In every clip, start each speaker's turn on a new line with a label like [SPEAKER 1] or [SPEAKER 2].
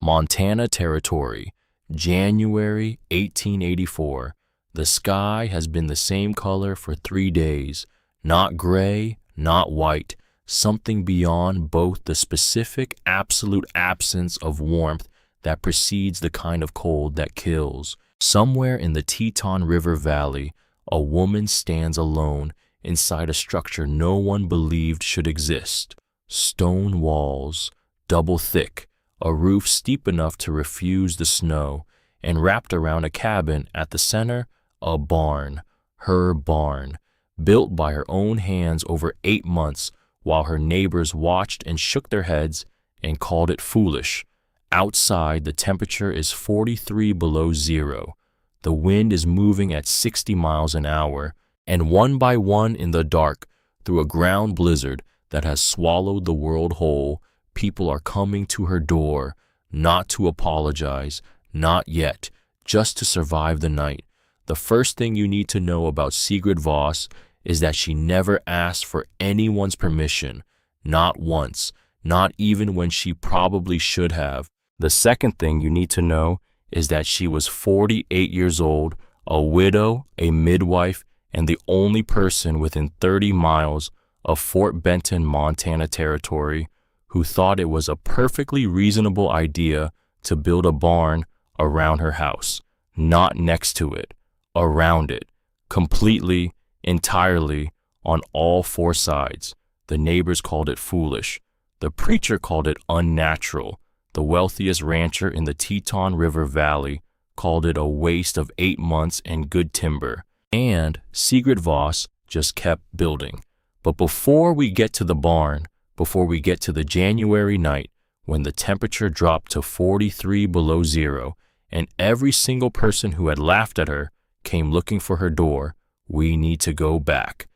[SPEAKER 1] Montana Territory, January 1884. The sky has been the same color for 3 days, not gray, not white, something beyond both the specific absolute absence of warmth that precedes the kind of cold that kills. Somewhere in the Teton River Valley, a woman stands alone inside a structure no one believed should exist. Stone walls, double thick, a roof steep enough to refuse the snow, and wrapped around a cabin at the center, a barn, her barn, built by her own hands over 8 months while her neighbors watched and shook their heads and called it foolish. Outside, the temperature is 43 below zero. The wind is moving at 60 miles an hour, and one by one in the dark, through a ground blizzard that has swallowed the world whole, people are coming to her door, not to apologize, not yet, just to survive the night. The first thing you need to know about Sigrid Voss is that she never asked for anyone's permission, not once, not even when she probably should have. The second thing you need to know is that she was 48 years old, a widow, a midwife, and the only person within 30 miles of Fort Benton, Montana Territory, who thought it was a perfectly reasonable idea to build a barn around her house, not next to it, around it, completely, entirely, on all 4 sides. The neighbors called it foolish. The preacher called it unnatural. The wealthiest rancher in the Teton River Valley called it a waste of 8 months and good timber. And Sigrid Voss just kept building. But before we get to the barn, before we get to the January night when the temperature dropped to 43 below zero and every single person who had laughed at her came looking for her door, we need to go back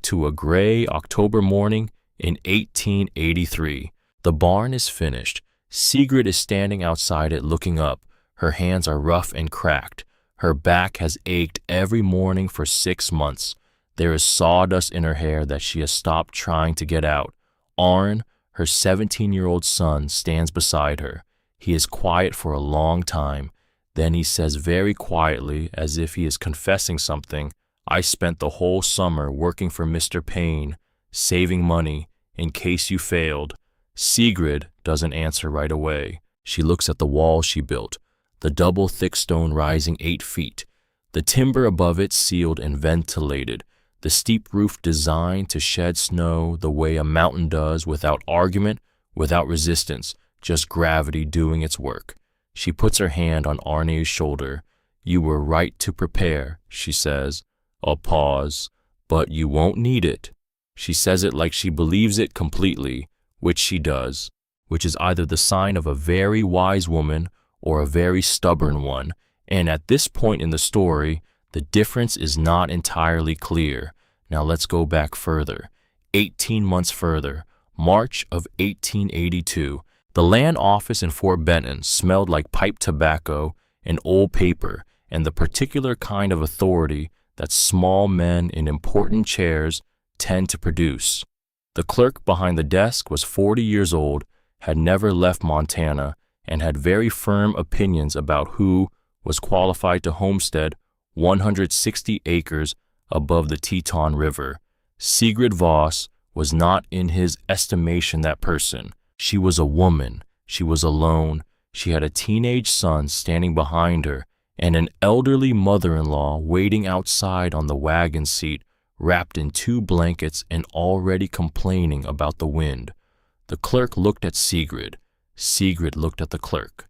[SPEAKER 1] to a gray October morning in 1883. The barn is finished. Sigrid is standing outside it looking up. Her hands are rough and cracked. Her back has ached every morning for 6 months. There is sawdust in her hair that she has stopped trying to get out. Arn, her 17-year-old son, stands beside her. He is quiet for a long time. Then he says very quietly, as if he is confessing something, "I spent the whole summer working for Mr. Payne, saving money, in case you failed." Sigrid doesn't answer right away. She looks at the wall she built, the double thick stone rising 8 feet, the timber above it sealed and ventilated, the steep roof designed to shed snow the way a mountain does, without argument, without resistance, just gravity doing its work. She puts her hand on Arne's shoulder. "You were right to prepare," she says. A pause. "But you won't need it." She says it like she believes it completely, which she does, which is either the sign of a very wise woman or a very stubborn one. And at this point in the story, the difference is not entirely clear. Now let's go back further. 18 months further, March of 1882. The land office in Fort Benton smelled like pipe tobacco and old paper and the particular kind of authority that small men in important chairs tend to produce. The clerk behind the desk was 40 years old, had never left Montana, and had very firm opinions about who was qualified to homestead 160 acres above the Teton River. Sigrid Voss was not in his estimation that person. She was a woman. She was alone. She had a teenage son standing behind her and an elderly mother-in-law waiting outside on the wagon seat, wrapped in 2 blankets and already complaining about the wind. The clerk looked at Sigrid. Sigrid looked at the clerk.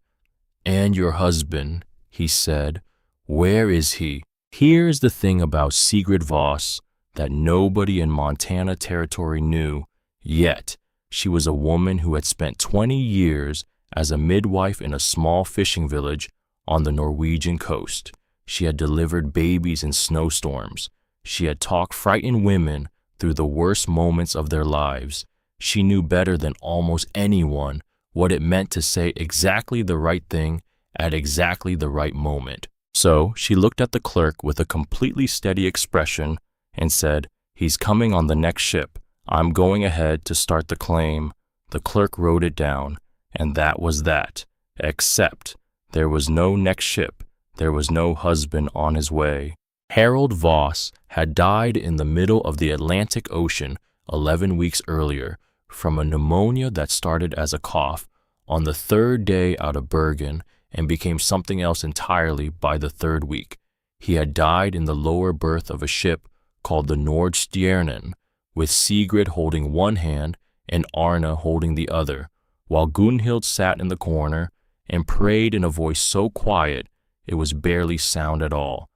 [SPEAKER 1] "And your husband," he said, "where is he?" Here's the thing about Sigrid Voss that nobody in Montana Territory knew yet. She was a woman who had spent 20 years as a midwife in a small fishing village on the Norwegian coast. She had delivered babies in snowstorms. She had talked frightened women through the worst moments of their lives. She knew better than almost anyone what it meant to say exactly the right thing at exactly the right moment. So she looked at the clerk with a completely steady expression and said, "He's coming on the next ship. I'm going ahead to start the claim." The clerk wrote it down, and that was that. Except there was no next ship, there was no husband on his way. Harold Voss had died in the middle of the Atlantic Ocean 11 weeks earlier from a pneumonia that started as a cough on the third day out of Bergen and became something else entirely by the third week. He had died in the lower berth of a ship called the Nordstjernen, with Sigrid holding one hand and Arne holding the other, while Gunhild sat in the corner and prayed in a voice so quiet it was barely sound at all.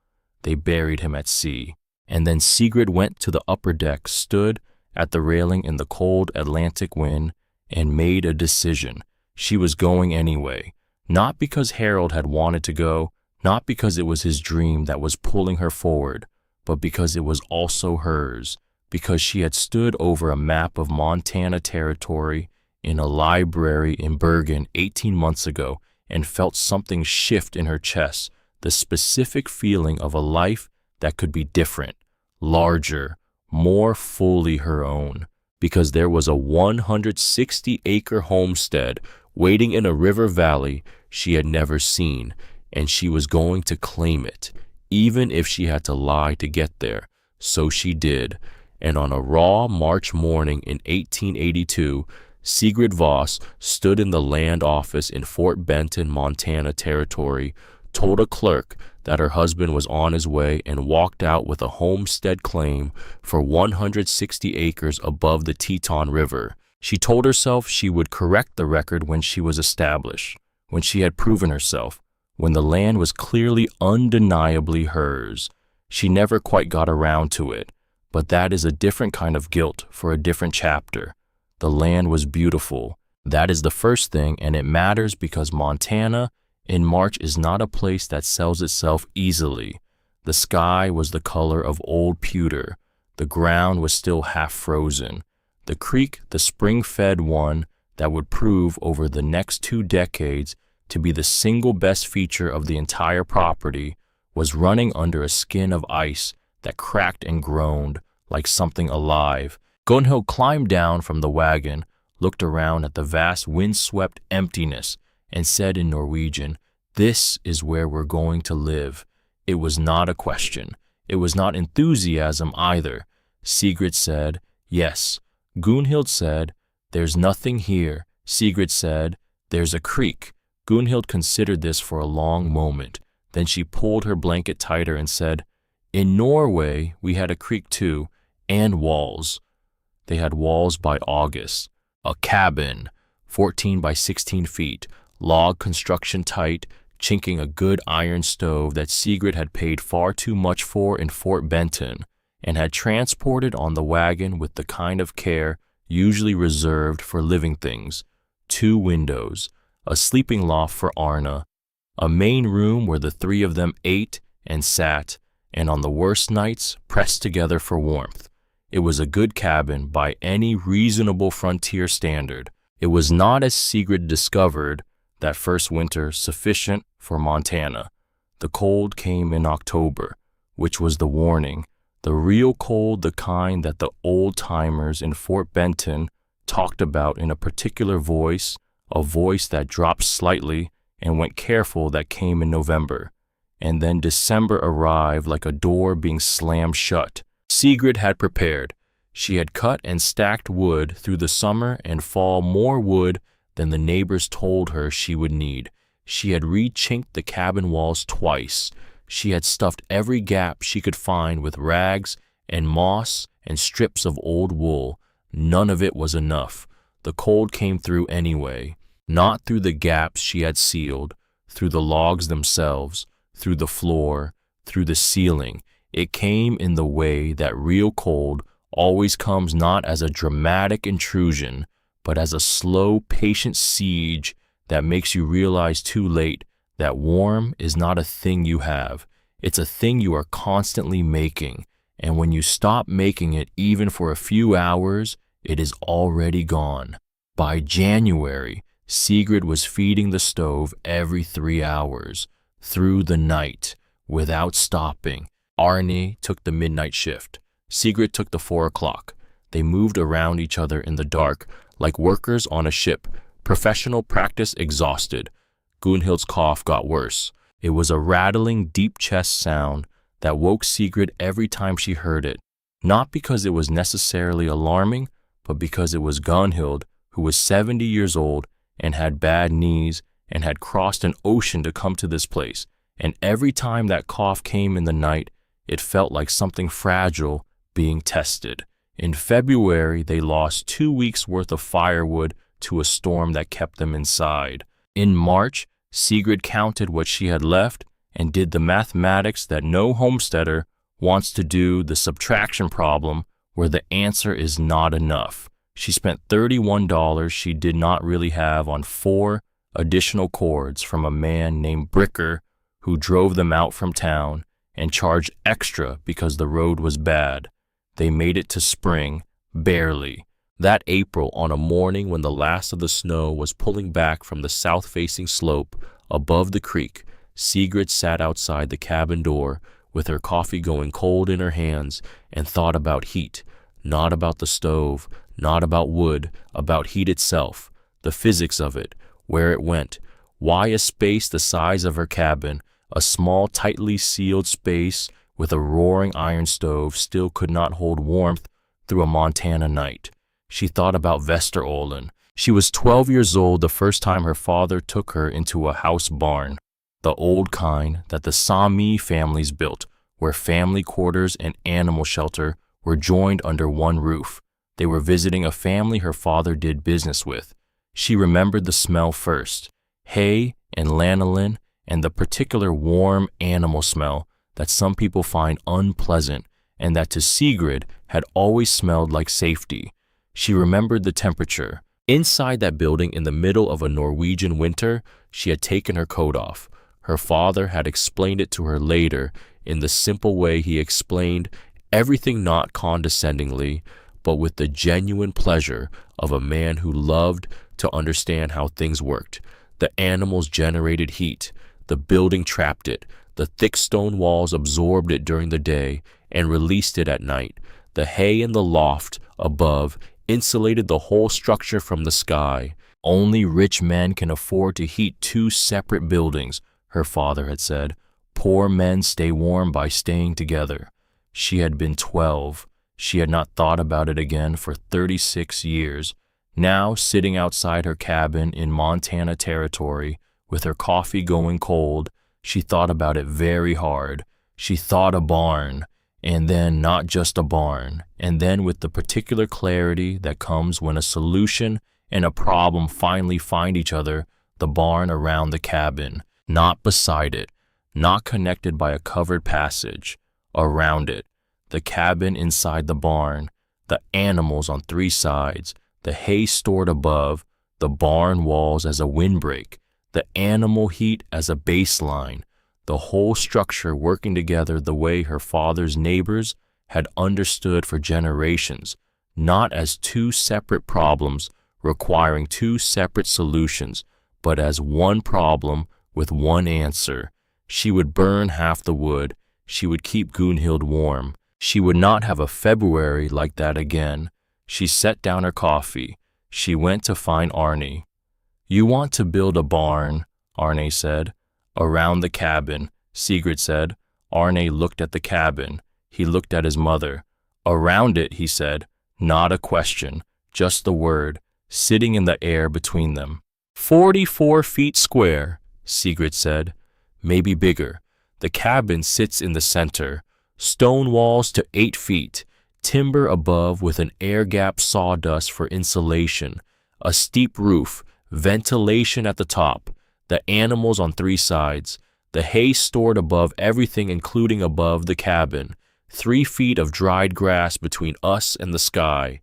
[SPEAKER 1] They buried him at sea, and then Sigrid went to the upper deck, stood at the railing in the cold Atlantic wind, and made a decision. She was going anyway, not because Harold had wanted to go, not because it was his dream that was pulling her forward, but because it was also hers, because she had stood over a map of Montana territory in a library in Bergen 18 months ago and felt something shift in her chest, the specific feeling of a life that could be different, larger, more fully her own, because there was a 160-acre homestead waiting in a river valley she had never seen, and she was going to claim it, even if she had to lie to get there. So she did, and on a raw March morning in 1882, Sigrid Voss stood in the land office in Fort Benton, Montana territory, told a clerk that her husband was on his way, and walked out with a homestead claim for 160 acres above the Teton River. She told herself she would correct the record when she was established, when she had proven herself, when the land was clearly undeniably hers. She never quite got around to it, but that is a different kind of guilt for a different chapter. The land was beautiful. That is the first thing, and it matters because Montana in March is not a place that sells itself easily. The sky was the color of old pewter. The ground was still half frozen. The creek, the spring-fed one that would prove over the next 2 decades to be the single best feature of the entire property, was running under a skin of ice that cracked and groaned like something alive. Gunhild climbed down from the wagon, looked around at the vast windswept emptiness, and said in Norwegian, "This is where we're going to live." It was not a question. It was not enthusiasm either. Sigrid said, "Yes." Gunhild said, "There's nothing here." Sigrid said, "There's a creek." Gunhild considered this for a long moment. Then she pulled her blanket tighter and said, "In Norway, we had a creek too, and walls." They had walls by August. A cabin, 14 by 16 feet, log construction tight, chinking a good iron stove that Sigrid had paid far too much for in Fort Benton, and had transported on the wagon with the kind of care usually reserved for living things. 2 windows, a sleeping loft for Arne, a main room where the 3 of them ate and sat, and on the worst nights pressed together for warmth. It was a good cabin by any reasonable frontier standard. It was not, as Sigrid discovered that first winter, sufficient for Montana. The cold came in October, which was the warning, the real cold, the kind that the old-timers in Fort Benton talked about in a particular voice, a voice that dropped slightly and went careful, that came in November. And then December arrived like a door being slammed shut. Sigrid had prepared. She had cut and stacked wood through the summer and fall, more wood than the neighbors told her she would need. She had re-chinked the cabin walls twice. She had stuffed every gap she could find with rags and moss and strips of old wool. None of it was enough. The cold came through anyway, not through the gaps she had sealed, through the logs themselves, through the floor, through the ceiling. It came in the way that real cold always comes, not as a dramatic intrusion, but as a slow, patient siege that makes you realize too late that warm is not a thing you have. It's a thing you are constantly making, and when you stop making it even for a few hours, it is already gone. By January, Sigrid was feeding the stove every 3 hours, through the night, without stopping. Arne took the midnight shift. Sigrid took the 4 o'clock. They moved around each other in the dark, like workers on a ship, professional practice exhausted. Gunhild's cough got worse. It was a rattling, deep chest sound that woke Sigrid every time she heard it, not because it was necessarily alarming, but because it was Gunhild, who was 70 years old and had bad knees and had crossed an ocean to come to this place. And every time that cough came in the night, it felt like something fragile being tested. In February, they lost 2 weeks' worth of firewood to a storm that kept them inside. In March, Sigrid counted what she had left and did the mathematics that no homesteader wants to do, the subtraction problem where the answer is not enough. She spent $31 she did not really have on 4 additional cords from a man named Bricker who drove them out from town and charged extra because the road was bad. They made it to spring, barely. That April, on a morning when the last of the snow was pulling back from the south-facing slope above the creek, Sigrid sat outside the cabin door with her coffee going cold in her hands and thought about heat, not about the stove, not about wood, about heat itself, the physics of it, where it went, why a space the size of her cabin, a small tightly sealed space with a roaring iron stove, still could not hold warmth through a Montana night. She thought about Vesterålen. She was 12 years old the first time her father took her into a house barn, the old kind that the Sami families built, where family quarters and animal shelter were joined under one roof. They were visiting a family her father did business with. She remembered the smell first, hay and lanolin, and the particular warm animal smell that some people find unpleasant and that to Sigrid had always smelled like safety. She remembered the temperature. Inside that building in the middle of a Norwegian winter, she had taken her coat off. Her father had explained it to her later in the simple way he explained everything, not condescendingly, but with the genuine pleasure of a man who loved to understand how things worked. The animals generated heat. The building trapped it. The thick stone walls absorbed it during the day and released it at night. The hay in the loft above insulated the whole structure from the sky. Only rich men can afford to heat 2 separate buildings, her father had said. Poor men stay warm by staying together. She had been 12. She had not thought about it again for 36 years. Now, sitting outside her cabin in Montana territory, with her coffee going cold, she thought about it very hard. She thought a barn, and then not just a barn, and then with the particular clarity that comes when a solution and a problem finally find each other, the barn around the cabin, not beside it, not connected by a covered passage, around it, the cabin inside the barn, the animals on 3 sides, the hay stored above, the barn walls as a windbreak, the animal heat as a baseline, the whole structure working together the way her father's neighbors had understood for generations, not as 2 separate problems requiring 2 separate solutions, but as one problem with one answer. She would burn half the wood. She would keep Gunhild warm. She would not have a February like that again. She set down her coffee. She went to find Arne. "You want to build a barn," Arne said. "Around the cabin," Sigrid said. Arne looked at the cabin. He looked at his mother. "Around it," he said. Not a question, just the word, sitting in the air between them. 44 feet square, Sigrid said. Maybe bigger. The cabin sits in the center. Stone walls to 8 feet. Timber above with an air gap sawdust for insulation. A steep roof. Ventilation at the top. The animals on 3 sides. The hay stored above everything, including above the cabin. 3 feet of dried grass between us and the sky.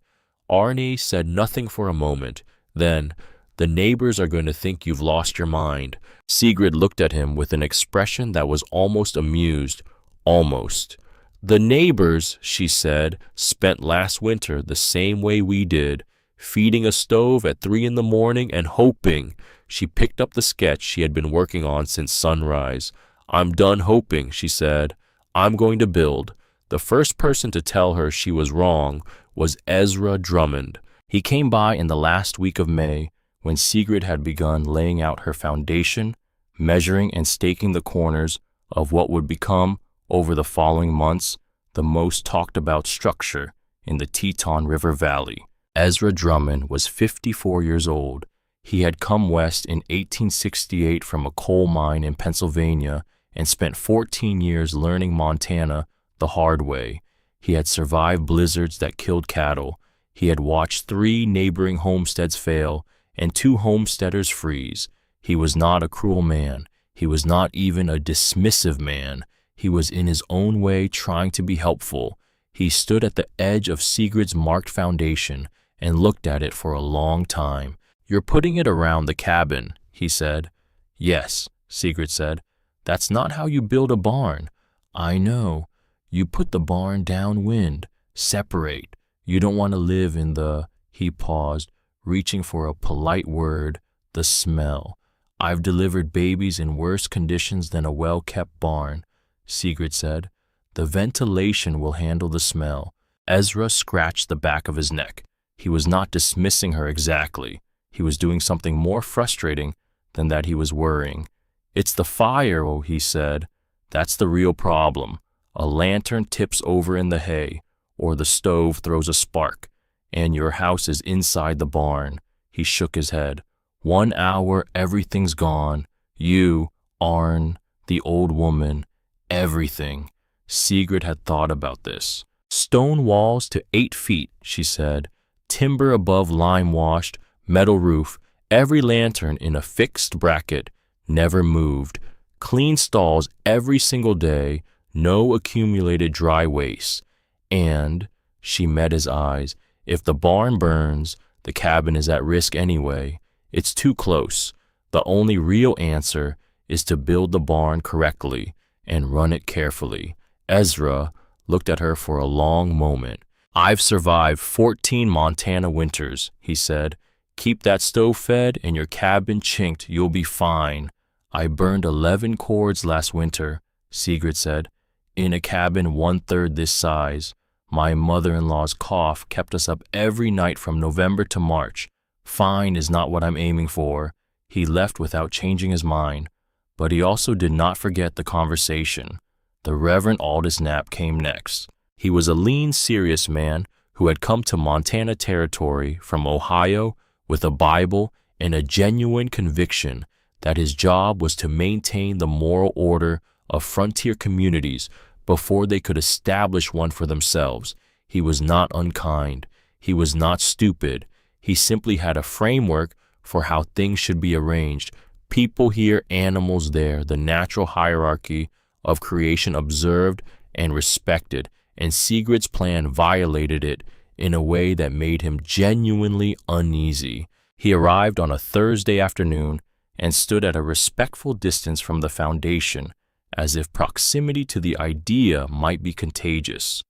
[SPEAKER 1] Arne said nothing for a moment. Then, "The neighbors are going to think you've lost your mind." Sigrid looked at him with an expression that was almost amused. Almost. "The neighbors," she said, "spent last winter the same way we did, feeding a stove at 3 in the morning and hoping." She picked up the sketch she had been working on since sunrise. "I'm done hoping," she said. "I'm going to build." The first person to tell her she was wrong was Ezra Drummond. He came by in the last week of May when Sigrid had begun laying out her foundation measuring and staking the corners of what would become, over the following months, the most talked about structure in the Teton River Valley. Ezra Drummond was 54 years old. He had come west in 1868 from a coal mine in Pennsylvania and spent 14 years learning Montana the hard way. He had survived blizzards that killed cattle. He had watched 3 neighboring homesteads fail and 2 homesteaders freeze. He was not a cruel man. He was not even a dismissive man. He was in his own way trying to be helpful. He stood at the edge of Sigrid's marked foundation and looked at it for a long time. "You're putting it around the cabin," he said. "Yes," Sigrid said. "That's not how you build a barn." "I know. You put the barn downwind. Separate. You don't want to live in the—" He paused, reaching for a polite word, "the smell. I've delivered babies in worse conditions than a well-kept barn," Sigrid said. "The ventilation will handle the smell." Ezra scratched the back of his neck. He was not dismissing her exactly. He was doing something more frustrating than that he was worrying. "It's the fire," he said. "That's the real problem. A lantern tips over in the hay, or the stove throws a spark, and your house is inside the barn." He shook his head. "1 hour, everything's gone. You, Arn, the old woman, everything." Sigrid had thought about this. "Stone walls to 8 feet, she said. Timber above lime-washed, metal roof, every lantern in a fixed bracket, never moved. Clean stalls every single day, no accumulated dry waste. And," she met his eyes, "if the barn burns, the cabin is at risk anyway. It's too close. The only real answer is to build the barn correctly and run it carefully." Ezra looked at her for a long moment. "I've survived 14 Montana winters," he said. "Keep that stove fed and your cabin chinked, you'll be fine." "I burned 11 cords last winter," Sigrid said, "in a cabin 1/3 this size. My mother-in-law's cough kept us up every night from November to March. Fine is not what I'm aiming for." He left without changing his mind, but he also did not forget the conversation. The Reverend Aldous Knapp came next. He was a lean, serious man who had come to Montana Territory from Ohio with a Bible and a genuine conviction that his job was to maintain the moral order of frontier communities before they could establish one for themselves. He was not unkind. He was not stupid. He simply had a framework for how things should be arranged. People here, animals there, the natural hierarchy of creation observed and respected, and Sigrid's plan violated it in a way that made him genuinely uneasy. He arrived on a Thursday afternoon and stood at a respectful distance from the foundation, as if proximity to the idea might be contagious.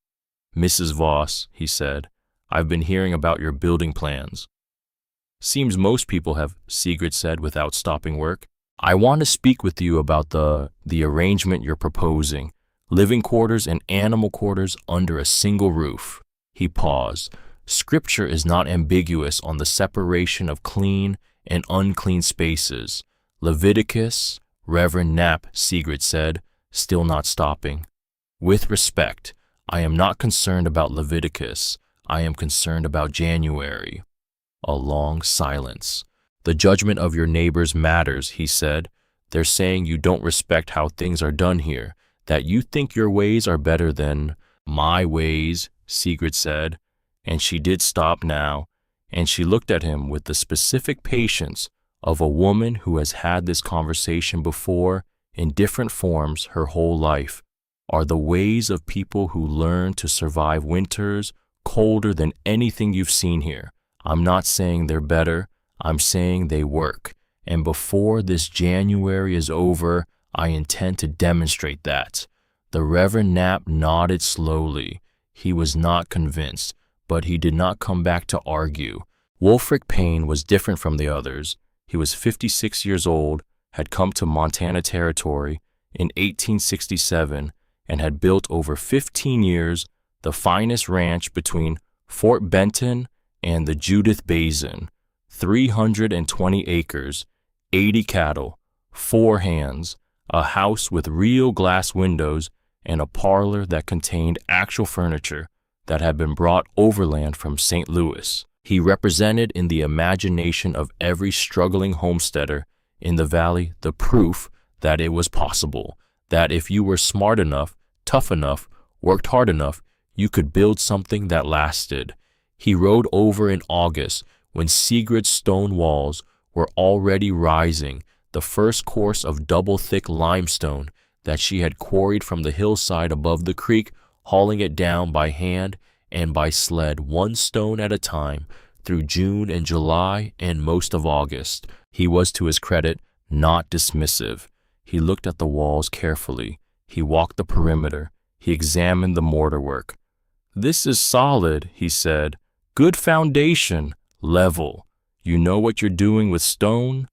[SPEAKER 1] "Mrs. Voss," he said, "I've been hearing about your building plans." "Seems most people have," Sigrid said without stopping work. "I want to speak with you about the arrangement you're proposing. Living quarters and animal quarters under a single roof." He paused. "Scripture is not ambiguous on the separation of clean and unclean spaces. Leviticus," Reverend Knapp, Sigrid said, still not stopping. "With respect, I am not concerned about Leviticus. I am concerned about January." A long silence. "The judgment of your neighbors matters," he said. "They're saying you don't respect how things are done here, that you think your ways are better than—" "My ways," Sigrid said, and she did stop now, and she looked at him with the specific patience of a woman who has had this conversation before in different forms her whole life, "are the ways of people who learn to survive winters colder than anything you've seen here. I'm not saying they're better, I'm saying they work, and before this January is over, I intend to demonstrate that." The Reverend Knapp nodded slowly. He was not convinced, but he did not come back to argue. Wolfric Payne was different from the others. He was 56 years old, had come to Montana Territory in 1867, and had built over 15 years the finest ranch between Fort Benton and the Judith Basin, 320 acres, 80 cattle, 4 hands, a house with real glass windows, and a parlor that contained actual furniture that had been brought overland from St. Louis. He represented in the imagination of every struggling homesteader in the valley the proof that it was possible, that if you were smart enough, tough enough, worked hard enough, you could build something that lasted. He rode over in August when Sigrid's stone walls were already rising, the first course of double-thick limestone that she had quarried from the hillside above the creek, hauling it down by hand and by sled 1 stone at a time through June and July and most of August. He was, to his credit, not dismissive. He looked at the walls carefully. He walked the perimeter. He examined the mortar work. "This is solid," he said. "Good foundation, level. You know what you're doing with stone?"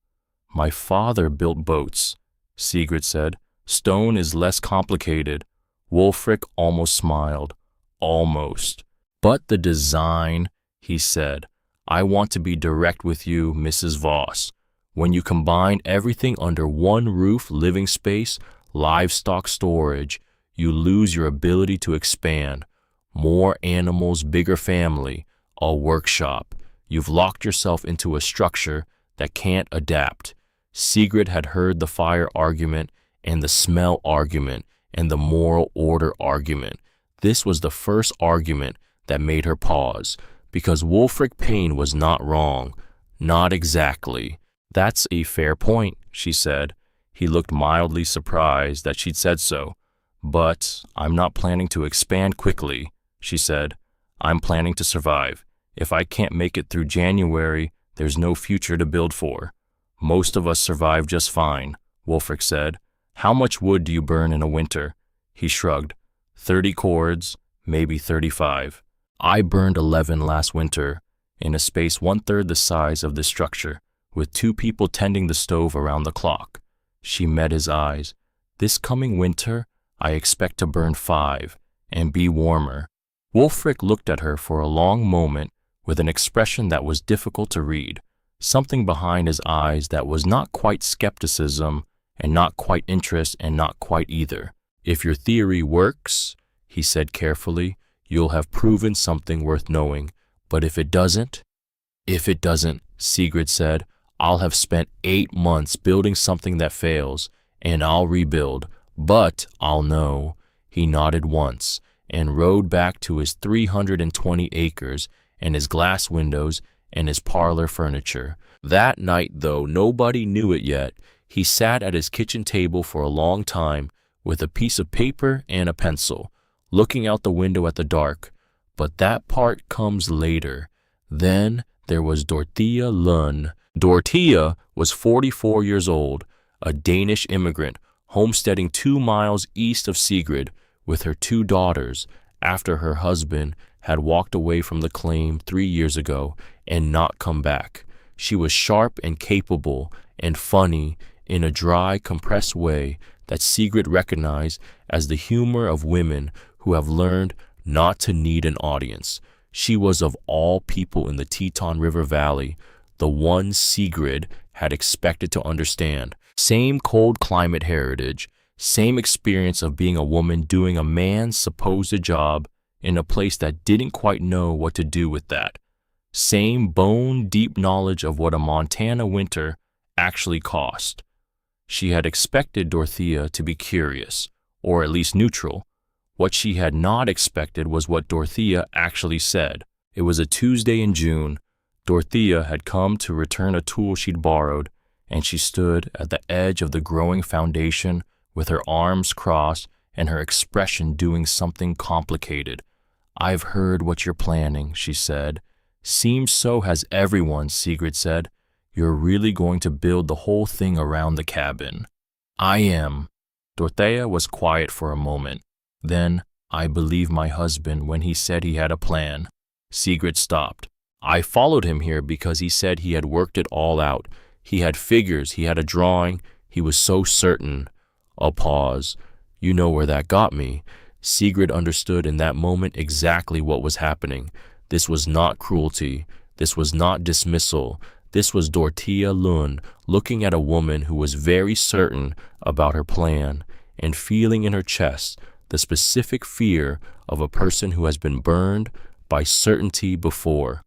[SPEAKER 1] "My father built boats," Sigrid said. "Stone is less complicated." Wulfric almost smiled. Almost. "But the design," he said. "I want to be direct with you, Mrs. Voss. When you combine everything under one roof, living space, livestock storage, you lose your ability to expand. More animals, bigger family, a workshop. You've locked yourself into a structure that can't adapt." Sigrid had heard the fire argument and the smell argument and the moral order argument. This was the first argument that made her pause, because Wulfric Payne was not wrong. Not exactly. "That's a fair point," she said. He looked mildly surprised that she'd said so. "But I'm not planning to expand quickly," she said. "I'm planning to survive. If I can't make it through January, there's no future to build for." "Most of us survive just fine," Wulfric said. "How much wood do you burn in a winter?" He shrugged. 30 cords, maybe 35. "I burned 11 last winter, in a space 1/3 the size of this structure, with 2 people tending the stove around the clock." She met his eyes. "This coming winter, I expect to burn 5, and be warmer." Wulfric looked at her for a long moment with an expression that was difficult to read, something behind his eyes that was not quite skepticism, and not quite interest, and not quite either. "If your theory works," he said carefully, "you'll have proven something worth knowing. But if it doesn't?" "If it doesn't," Sigrid said, "I'll have spent 8 months building something that fails, and I'll rebuild. But I'll know." He nodded once and rode back to his 320 acres and his glass windows and his parlor furniture. That night, though nobody knew it yet, he sat at his kitchen table for a long time with a piece of paper and a pencil, looking out the window at the dark. But that part comes later. Then there was Dorothea Lund. Dorothea was 44 years old, a Danish immigrant, homesteading 2 miles east of Sigrid with her 2 daughters after her husband had walked away from the claim 3 years ago and not come back. She was sharp and capable and funny in a dry, compressed way that Sigrid recognized as the humor of women who have learned not to need an audience. She was, of all people in the Teton River Valley, the one Sigrid had expected to understand. Same cold climate heritage, same experience of being a woman doing a man's supposed job in a place that didn't quite know what to do with that. Same bone-deep knowledge of what a Montana winter actually cost. She had expected Dorothea to be curious, or at least neutral. What she had not expected was what Dorothea actually said. It was a Tuesday in June. Dorothea had come to return a tool she'd borrowed, and she stood at the edge of the growing foundation with her arms crossed and her expression doing something complicated. "I've heard what you're planning," she said. "Seems so has everyone," Sigrid said. "You're really going to build the whole thing around the cabin." "I am." Dorothea was quiet for a moment. Then, "I believe my husband when he said he had a plan." Sigrid stopped. "I followed him here because he said he had worked it all out. He had figures, he had a drawing, he was so certain." A pause. "You know where that got me." Sigrid understood in that moment exactly what was happening. This was not cruelty. This was not dismissal. This was Dorothea Lund looking at a woman who was very certain about her plan and feeling in her chest the specific fear of a person who has been burned by certainty before.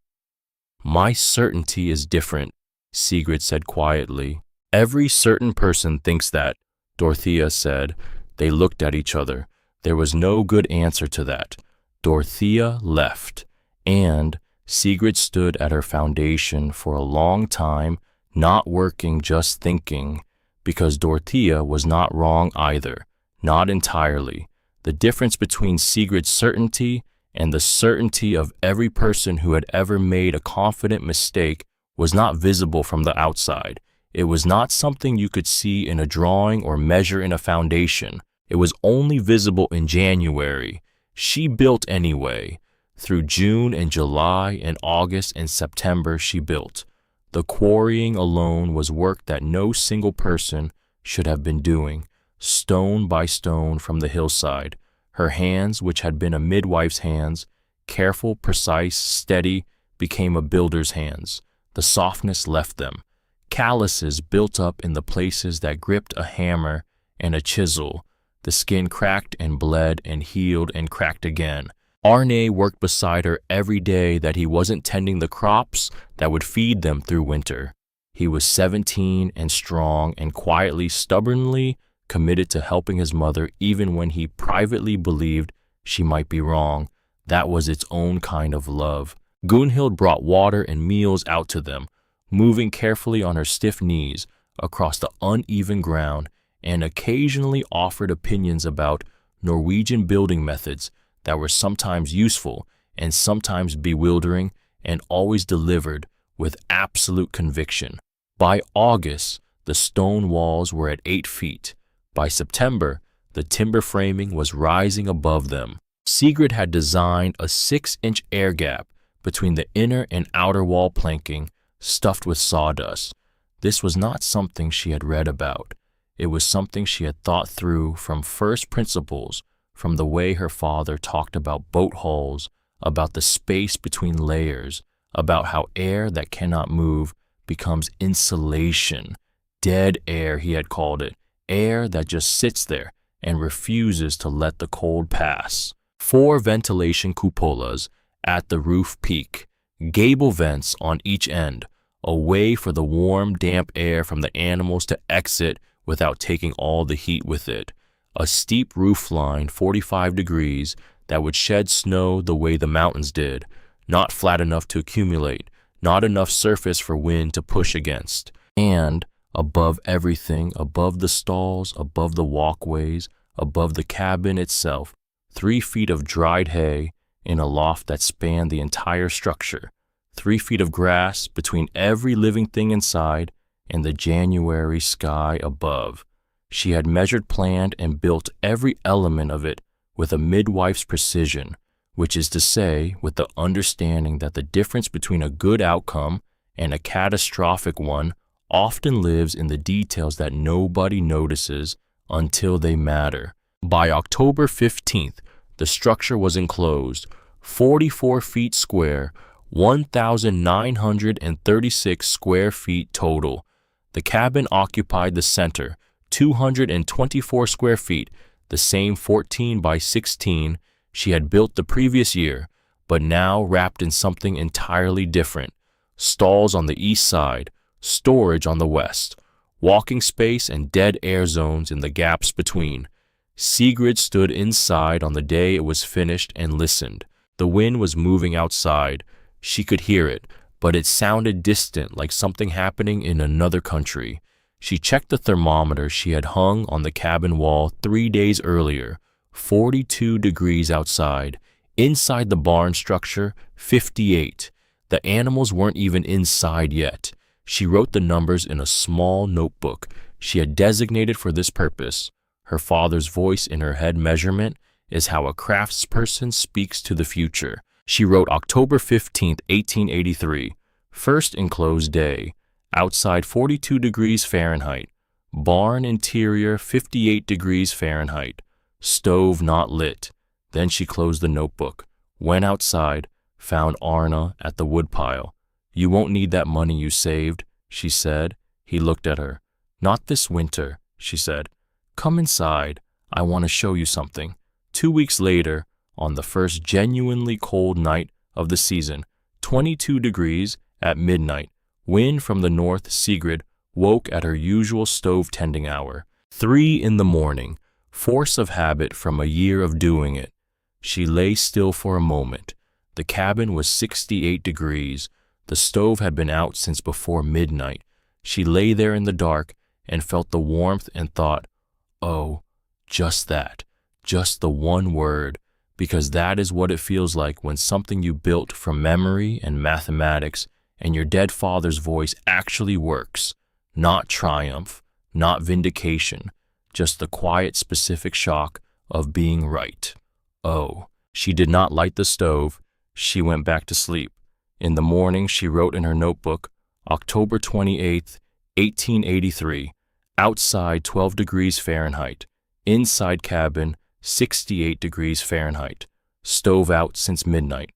[SPEAKER 1] "My certainty is different," Sigrid said quietly. "Every certain person thinks that," Dorothea said. They looked at each other. There was no good answer to that. Dorothea left, and Sigrid stood at her foundation for a long time, not working, just thinking, because Dorothea was not wrong either, not entirely. The difference between Sigrid's certainty and the certainty of every person who had ever made a confident mistake was not visible from the outside. It was not something you could see in a drawing or measure in a foundation. It was only visible in January. She built anyway. Through June and July and August and September she built. The quarrying alone was work that no single person should have been doing, stone by stone from the hillside. Her hands, which had been a midwife's hands, careful, precise, steady, became a builder's hands. The softness left them. Calluses built up in the places that gripped a hammer and a chisel. The skin cracked and bled and healed and cracked again. Arne worked beside her every day that he wasn't tending the crops that would feed them through winter. He was 17 and strong and quietly, stubbornly committed to helping his mother even when he privately believed she might be wrong. That was its own kind of love. Gunhild brought water and meals out to them, moving carefully on her stiff knees across the uneven ground, and occasionally offered opinions about Norwegian building methods that were sometimes useful and sometimes bewildering, and always delivered with absolute conviction. By August, the stone walls were at 8 feet. By September, the timber framing was rising above them. Sigrid had designed a 6-inch air gap between the inner and outer wall planking stuffed with sawdust. This was not something she had read about. It was something she had thought through from first principles, from the way her father talked about boat hulls, about the space between layers, about how air that cannot move becomes insulation. Dead air, he had called it, air that just sits there and refuses to let the cold pass. 4 ventilation cupolas at the roof peak, gable vents on each end, a way for the warm, damp air from the animals to exit without taking all the heat with it. A steep roof line, 45 degrees, that would shed snow the way the mountains did, not flat enough to accumulate, not enough surface for wind to push against. And above everything, above the stalls, above the walkways, above the cabin itself, 3 feet of dried hay in a loft that spanned the entire structure, 3 feet of grass between every living thing inside and the January sky above. She had measured, planned, and built every element of it with a midwife's precision, which is to say, with the understanding that the difference between a good outcome and a catastrophic one often lives in the details that nobody notices until they matter. By October 15th, the structure was enclosed, 44 feet square, 1,936 square feet total. The cabin occupied the center, 224 square feet, the same 14 by 16 she had built the previous year, but now wrapped in something entirely different. Stalls on the east side, storage on the west, walking space and dead air zones in the gaps between. Sigrid stood inside on the day it was finished and listened. The wind was moving outside. She could hear it, but it sounded distant, like something happening in another country. She checked the thermometer she had hung on the cabin wall 3 days earlier, 42 degrees outside. Inside the barn structure, 58. The animals weren't even inside yet. She wrote the numbers in a small notebook she had designated for this purpose. Her father's voice in her head measurement is how a craftsperson speaks to the future. She wrote October 15th, 1883, first enclosed day, outside 42 degrees Fahrenheit, barn interior 58 degrees Fahrenheit, stove not lit. Then she closed the notebook, went outside, found Arna at the woodpile. You won't need that money you saved, she said. He looked at her. Not this winter, she said. Come inside. I want to show you something. 2 weeks later, on the first genuinely cold night of the season, 22 degrees at midnight, wind from the north, Sigrid woke at her usual stove tending hour. 3 in the morning, force of habit from a year of doing it. She lay still for a moment. The cabin was 68 degrees. The stove had been out since before midnight. She lay there in the dark and felt the warmth and thought, oh, just that, just the one word, because that is what it feels like when something you built from memory and mathematics and your dead father's voice actually works. Not triumph, not vindication, just the quiet, specific shock of being right. Oh, she did not light the stove. She went back to sleep. In the morning, she wrote in her notebook, October 28th, 1883, outside 12 degrees Fahrenheit, inside cabin 68 degrees Fahrenheit, stove out since midnight.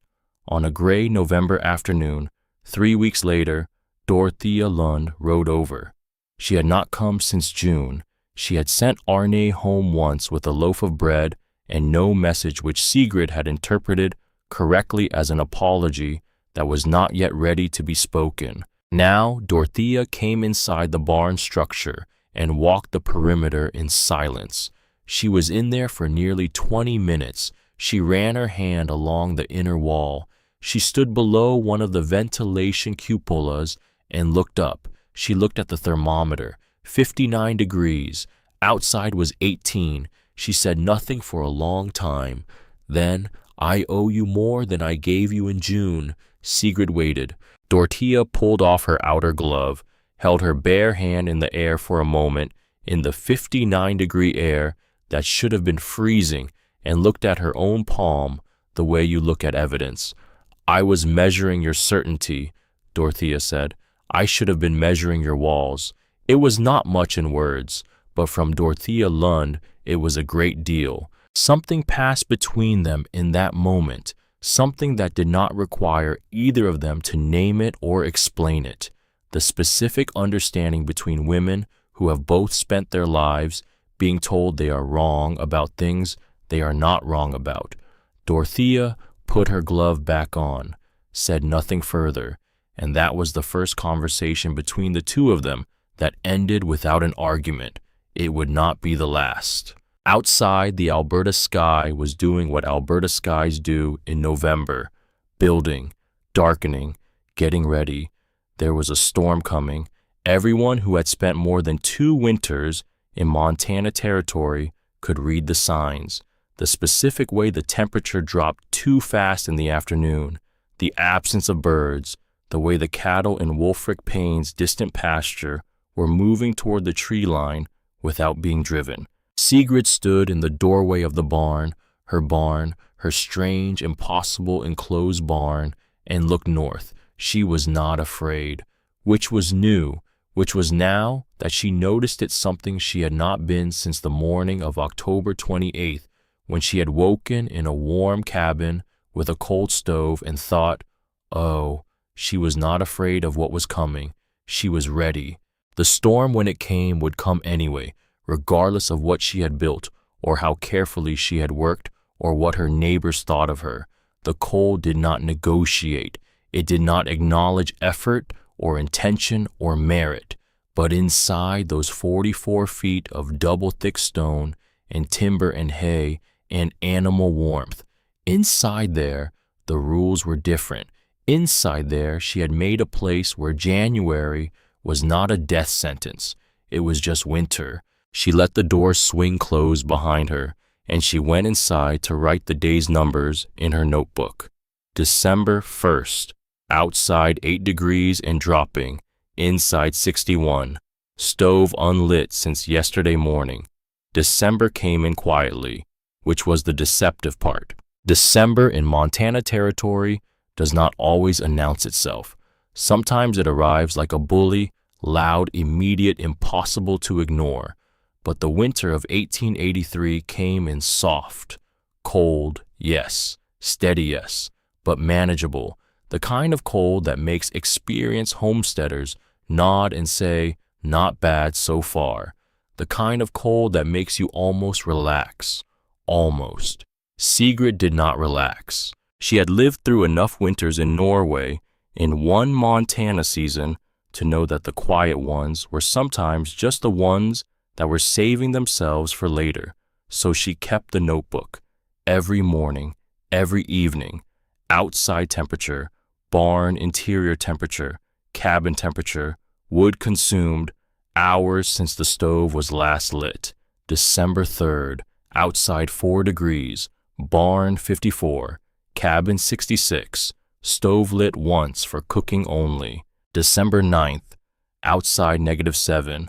[SPEAKER 1] On a gray November afternoon, 3 weeks later, Dorothea Lund rode over. She had not come since June. She had sent Arne home once with a loaf of bread and no message, which Sigrid had interpreted correctly as an apology that was not yet ready to be spoken. Now Dorothea came inside the barn structure and walked the perimeter in silence. She was in there for nearly 20 minutes. She ran her hand along the inner wall. She stood below one of the ventilation cupolas and looked up. She looked at the thermometer, 59 degrees. Outside was 18. She said nothing for a long time. Then, I owe you more than I gave you in June. Sigrid waited. Dorothea pulled off her outer glove, held her bare hand in the air for a moment, in the 59-degree air that should have been freezing, and looked at her own palm the way you look at evidence. I was measuring your certainty, Dorothea said. I should have been measuring your walls. It was not much in words, but from Dorothea Lund it was a great deal. Something passed between them in that moment, something that did not require either of them to name it or explain it. The specific understanding between women who have both spent their lives being told they are wrong about things they are not wrong about. Dorothea put her glove back on, said nothing further, and that was the first conversation between the two of them that ended without an argument. It would not be the last. Outside, the Alberta sky was doing what Alberta skies do in November, building, darkening, getting ready. There was a storm coming. Everyone who had spent more than 2 winters in Montana territory could read the signs. The specific way the temperature dropped too fast in the afternoon, the absence of birds, the way the cattle in Wolfric Payne's distant pasture were moving toward the tree line without being driven. Sigrid stood in the doorway of the barn, her strange, impossible enclosed barn, and looked north. She was not afraid, which was new, which was now that she noticed it something she had not been since the morning of October 28th, when she had woken in a warm cabin with a cold stove and thought, oh, she was not afraid of what was coming. She was ready. The storm, when it came, would come anyway, regardless of what she had built, or how carefully she had worked, or what her neighbors thought of her. The cold did not negotiate. It did not acknowledge effort or intention or merit. But inside those 44 feet of double-thick stone and timber and hay and animal warmth, inside there, the rules were different. Inside there, she had made a place where January was not a death sentence. It was just winter. She let the door swing closed behind her, and she went inside to write the day's numbers in her notebook. December 1st, outside 8 degrees and dropping, inside 61. Stove unlit since yesterday morning. December came in quietly, which was the deceptive part. December in Montana territory does not always announce itself. Sometimes it arrives like a bully, loud, immediate, impossible to ignore. But the winter of 1883 came in soft, cold, yes, steady, yes, but manageable. the kind of cold that makes experienced homesteaders nod and say, "Not bad so far." The kind of cold that makes you almost relax. Almost. Sigrid did not relax. She had lived through enough winters in Norway in one Montana season to know that the quiet ones were sometimes just the ones that were saving themselves for later. So she kept the notebook. Every morning, every evening, outside temperature, barn interior temperature, cabin temperature, wood consumed, hours since the stove was last lit. December 3rd, outside 4 degrees, barn 54, cabin 66, stove lit once for cooking only. December 9th, outside -7,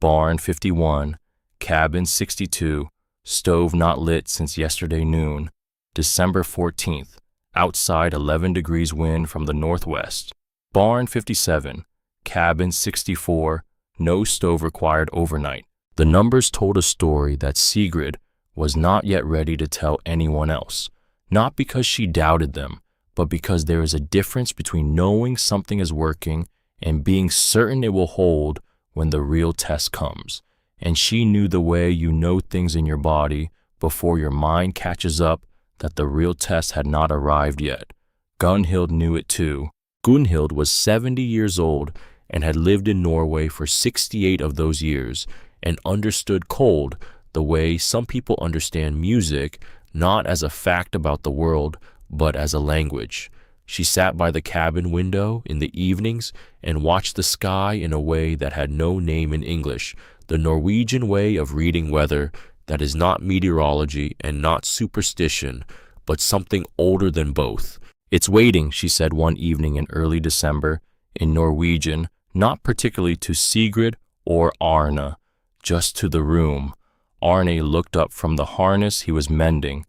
[SPEAKER 1] barn 51, cabin 62, stove not lit since yesterday noon. December 14th, outside 11 degrees wind from the northwest, barn 57, cabin 64, no stove required overnight. The numbers told a story that Sigrid was not yet ready to tell anyone else, not because she doubted them, but because there is a difference between knowing something is working and being certain it will hold when the real test comes. And she knew the way you know things in your body before your mind catches up that the real test had not arrived yet. Gunhild knew it too. Gunhild was 70 years old and had lived in Norway for 68 of those years and understood cold the way some people understand music, not as a fact about the world, but as a language. She sat by the cabin window in the evenings and watched the sky in a way that had no name in English, the Norwegian way of reading weather that is not meteorology and not superstition, but something older than both. "It's waiting," she said one evening in early December, in Norwegian, not particularly to Sigrid or Arne, just to the room. Arne looked up from the harness he was mending.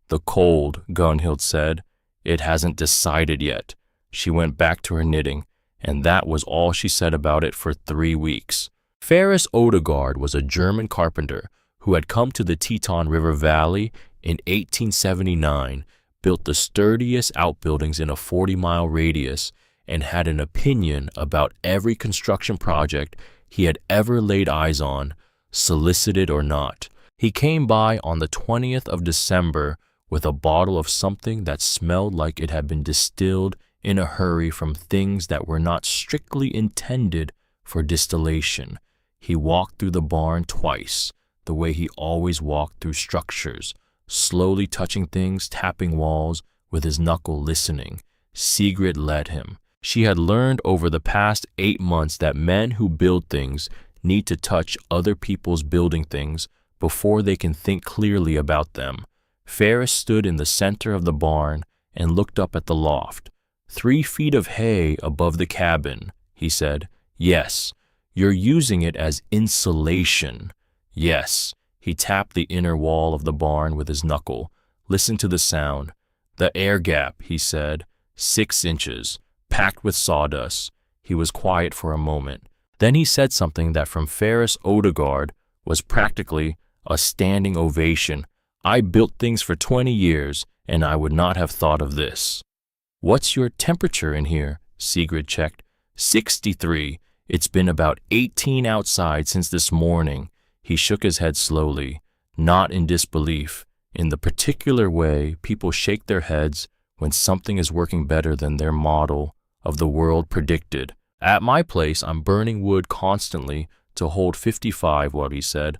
[SPEAKER 1] "The cold," Gunhild said. "It hasn't decided yet." She went back to her knitting, and that was all she said about it for 3 weeks. Ferris Odegaard was a German carpenter who had come to the Teton River Valley in 1879, built the sturdiest outbuildings in a 40-mile radius, and had an opinion about every construction project he had ever laid eyes on, solicited or not. He came by on the 20th of December with a bottle of something that smelled like it had been distilled in a hurry from things that were not strictly intended for distillation. He walked through the barn twice, the way he always walked through structures, slowly touching things, tapping walls with his knuckle, listening. Sigrid led him. She had learned over the past 8 months that men who build things need to touch other people's building things before they can think clearly about them. Ferris stood in the center of the barn and looked up at the loft. 3 feet of hay above the cabin, he said. "Yes, you're using it as insulation." "Yes." He tapped the inner wall of the barn with his knuckle. "Listen to the sound." "The air gap," he said. 6 inches, packed with sawdust. He was quiet for a moment. Then he said something that from Ferris Odegaard was practically a standing ovation. "I built things for 20 years, and I would not have thought of this." "What's your temperature in here?" Sigrid checked. 63. It's been about 18 outside since this morning." He shook his head slowly, not in disbelief, in the particular way people shake their heads when something is working better than their model of the world predicted. "At my place, I'm burning wood constantly to hold 55, what he said.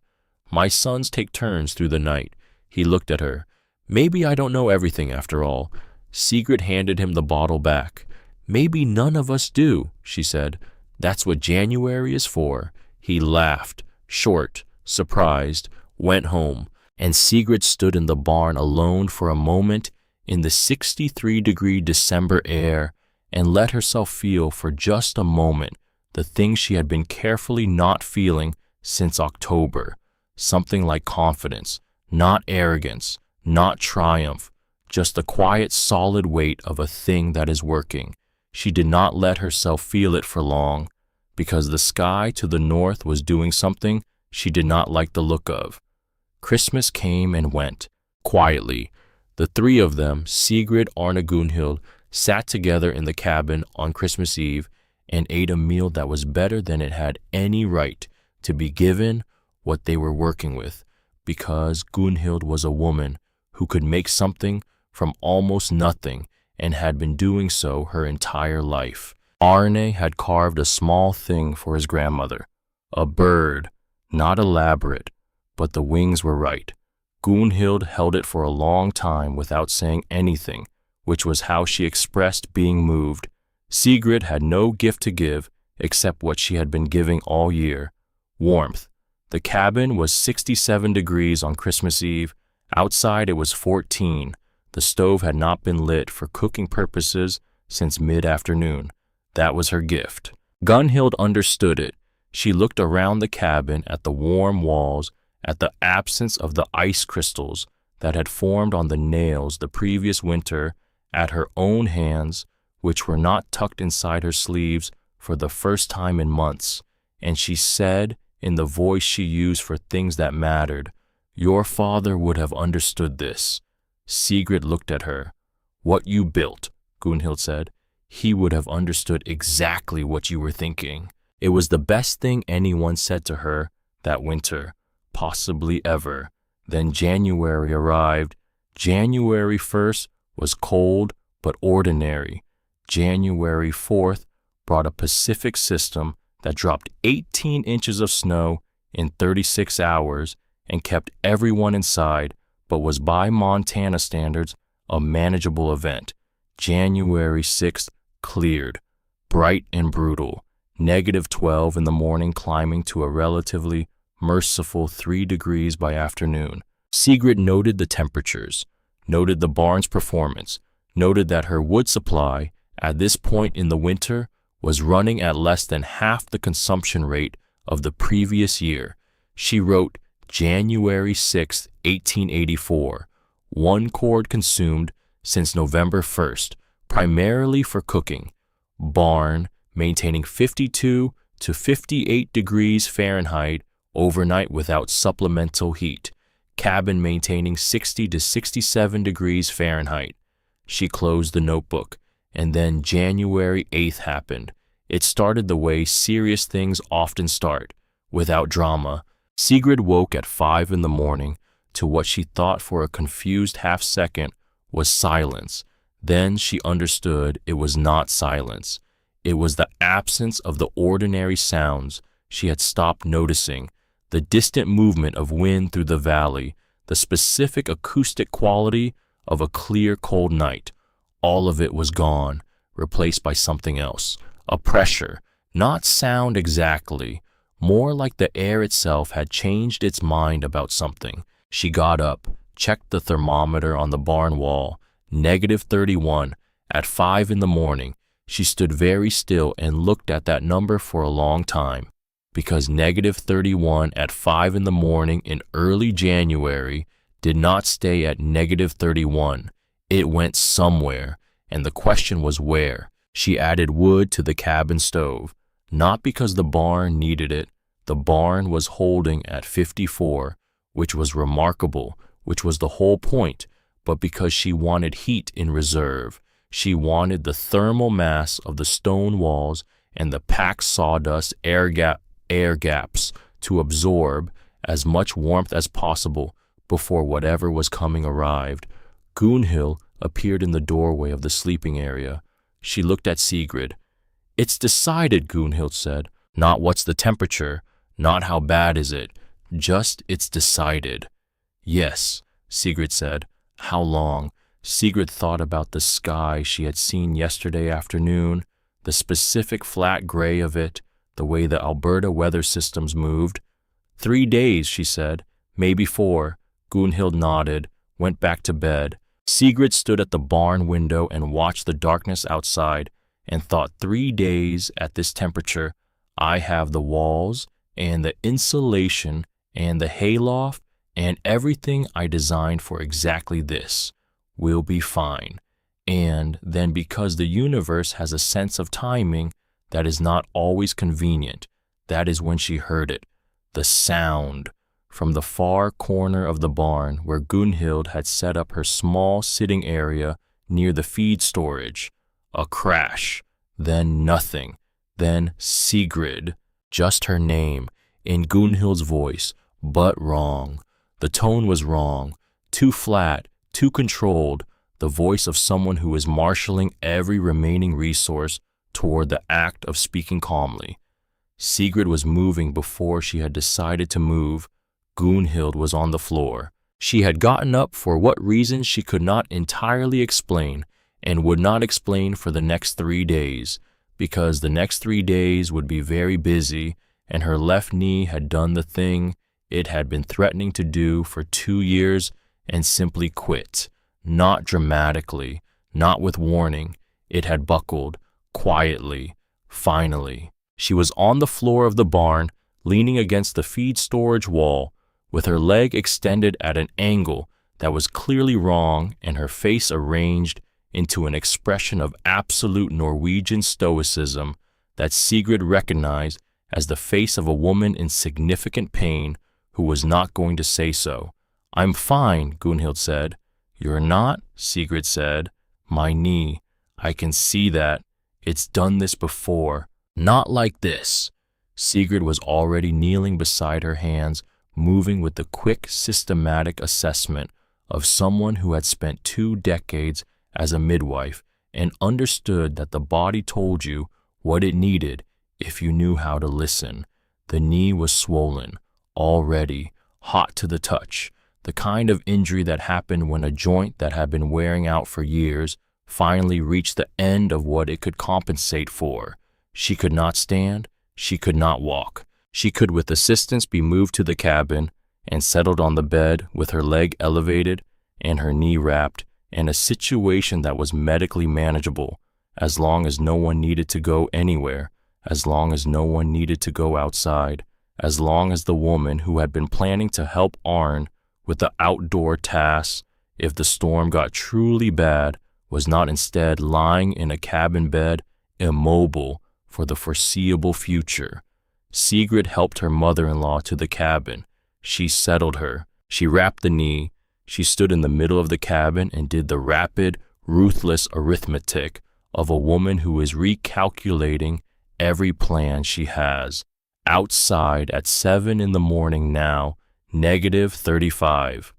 [SPEAKER 1] My sons take turns through the night." He looked at her. "Maybe I don't know everything after all." Sigrid handed him the bottle back. "Maybe none of us do," she said. "That's what January is for." He laughed, short, surprised, went home, and Sigrid stood in the barn alone for a moment in the 63-degree December air and let herself feel for just a moment the thing she had been carefully not feeling since October. Something like confidence, not arrogance, not triumph, just the quiet, solid weight of a thing that is working. She did not let herself feel it for long, because the sky to the north was doing something she did not like the look of. Christmas came and went, quietly. The 3 of them, Sigrid, Arne, Gunhild, sat together in the cabin on Christmas Eve and ate a meal that was better than it had any right to be given what they were working with, because Gunhild was a woman who could make something from almost nothing and had been doing so her entire life. Arne had carved a small thing for his grandmother, a bird, not elaborate, but the wings were right. Gunhild held it for a long time without saying anything, which was how she expressed being moved. Sigrid had no gift to give except what she had been giving all year: warmth. The cabin was 67 degrees on Christmas Eve. Outside it was 14. The stove had not been lit for cooking purposes since mid-afternoon. That was her gift. Gunhild understood it. She looked around the cabin at the warm walls, at the absence of the ice crystals that had formed on the nails the previous winter, at her own hands, which were not tucked inside her sleeves for the first time in months, and she said, in the voice she used for things that mattered, "Your father would have understood this." Sigrid looked at her. "What you built," Gunhild said. "He would have understood exactly what you were thinking." It was the best thing anyone said to her that winter, possibly ever. Then January arrived. January 1st was cold but ordinary. January 4th brought a Pacific system that dropped 18 inches of snow in 36 hours and kept everyone inside, but was by Montana standards a manageable event. January 6th cleared, bright and brutal, -12 in the morning, climbing to a relatively merciful 3 degrees by afternoon. Sigrid noted the temperatures, noted the barn's performance, noted that her wood supply at this point in the winter was running at less than half the consumption rate of the previous year. She wrote January 6, 1884, 1 cord consumed since November 1st, primarily for cooking. Barn maintaining 52 to 58 degrees Fahrenheit overnight without supplemental heat. Cabin maintaining 60 to 67 degrees Fahrenheit. She closed the notebook, and then January 8th happened. It started the way serious things often start, without drama. Sigrid woke at 5 in the morning to what she thought for a confused half-second was silence. Then she understood it was not silence. It was the absence of the ordinary sounds she had stopped noticing, the distant movement of wind through the valley, the specific acoustic quality of a clear, cold night. All of it was gone, replaced by something else, a pressure, not sound exactly, more like the air itself had changed its mind about something. She got up, checked the thermometer on the barn wall, -31, at 5 in the morning. She stood very still and looked at that number for a long time, because -31 at 5 in the morning in early January did not stay at -31. It went somewhere, and the question was where. She added wood to the cabin stove, not because the barn needed it. The barn was holding at 54, which was remarkable, which was the whole point, but because she wanted heat in reserve. She wanted the thermal mass of the stone walls and the packed sawdust air gaps to absorb as much warmth as possible before whatever was coming arrived. Gunhild appeared in the doorway of the sleeping area. She looked at Sigrid. "It's decided," Gunhild said. "Not what's the temperature, not how bad is it, just it's decided." "Yes," Sigrid said. "How long?" Sigrid thought about the sky she had seen yesterday afternoon, the specific flat gray of it, the way the Alberta weather systems moved. 3 days, she said. "Maybe 4. Gunhild nodded, went back to bed. Sigrid stood at the barn window and watched the darkness outside and thought, 3 days at this temperature, I have the walls and the insulation and the hayloft and everything I designed for exactly this. We'll be fine. And then because the universe has a sense of timing that is not always convenient, that is when she heard it, the sound, from the far corner of the barn where Gunhild had set up her small sitting area near the feed storage. a crash, then nothing, then Sigrid, just her name, in Gunhild's voice, but wrong. The tone was wrong, too flat, too controlled, the voice of someone who is marshaling every remaining resource toward the act of speaking calmly. Sigrid was moving before she had decided to move. Gunhild was on the floor. She had gotten up for what reason she could not entirely explain, and would not explain for the next 3 days, because the next 3 days would be very busy, and her left knee had done the thing it had been threatening to do for 2 years and simply quit. Not dramatically, not with warning. It had buckled, quietly, finally. She was on the floor of the barn, leaning against the feed storage wall, with her leg extended at an angle that was clearly wrong and her face arranged into an expression of absolute Norwegian stoicism that Sigrid recognized as the face of a woman in significant pain who was not going to say so. "I'm fine," Gunhild said. "You're not?" Sigrid said. "My knee. I can see that. It's done this before. Not like this." Sigrid was already kneeling beside her hands, moving with the quick, systematic assessment of someone who had spent 2 decades as a midwife and understood that the body told you what it needed if you knew how to listen. The knee was swollen, already, hot to the touch, the kind of injury that happened when a joint that had been wearing out for years finally reached the end of what it could compensate for. She could not stand, she could not walk. She could with assistance be moved to the cabin and settled on the bed with her leg elevated and her knee wrapped, in a situation that was medically manageable, as long as no one needed to go anywhere, as long as no one needed to go outside, as long as the woman who had been planning to help Arn with the outdoor tasks, if the storm got truly bad, was not instead lying in a cabin bed, immobile for the foreseeable future. Sigrid helped her mother-in-law to the cabin. She settled her. She wrapped the knee. She stood in the middle of the cabin and did the rapid, ruthless arithmetic of a woman who is recalculating every plan she has. Outside at 7 in the morning now, -35.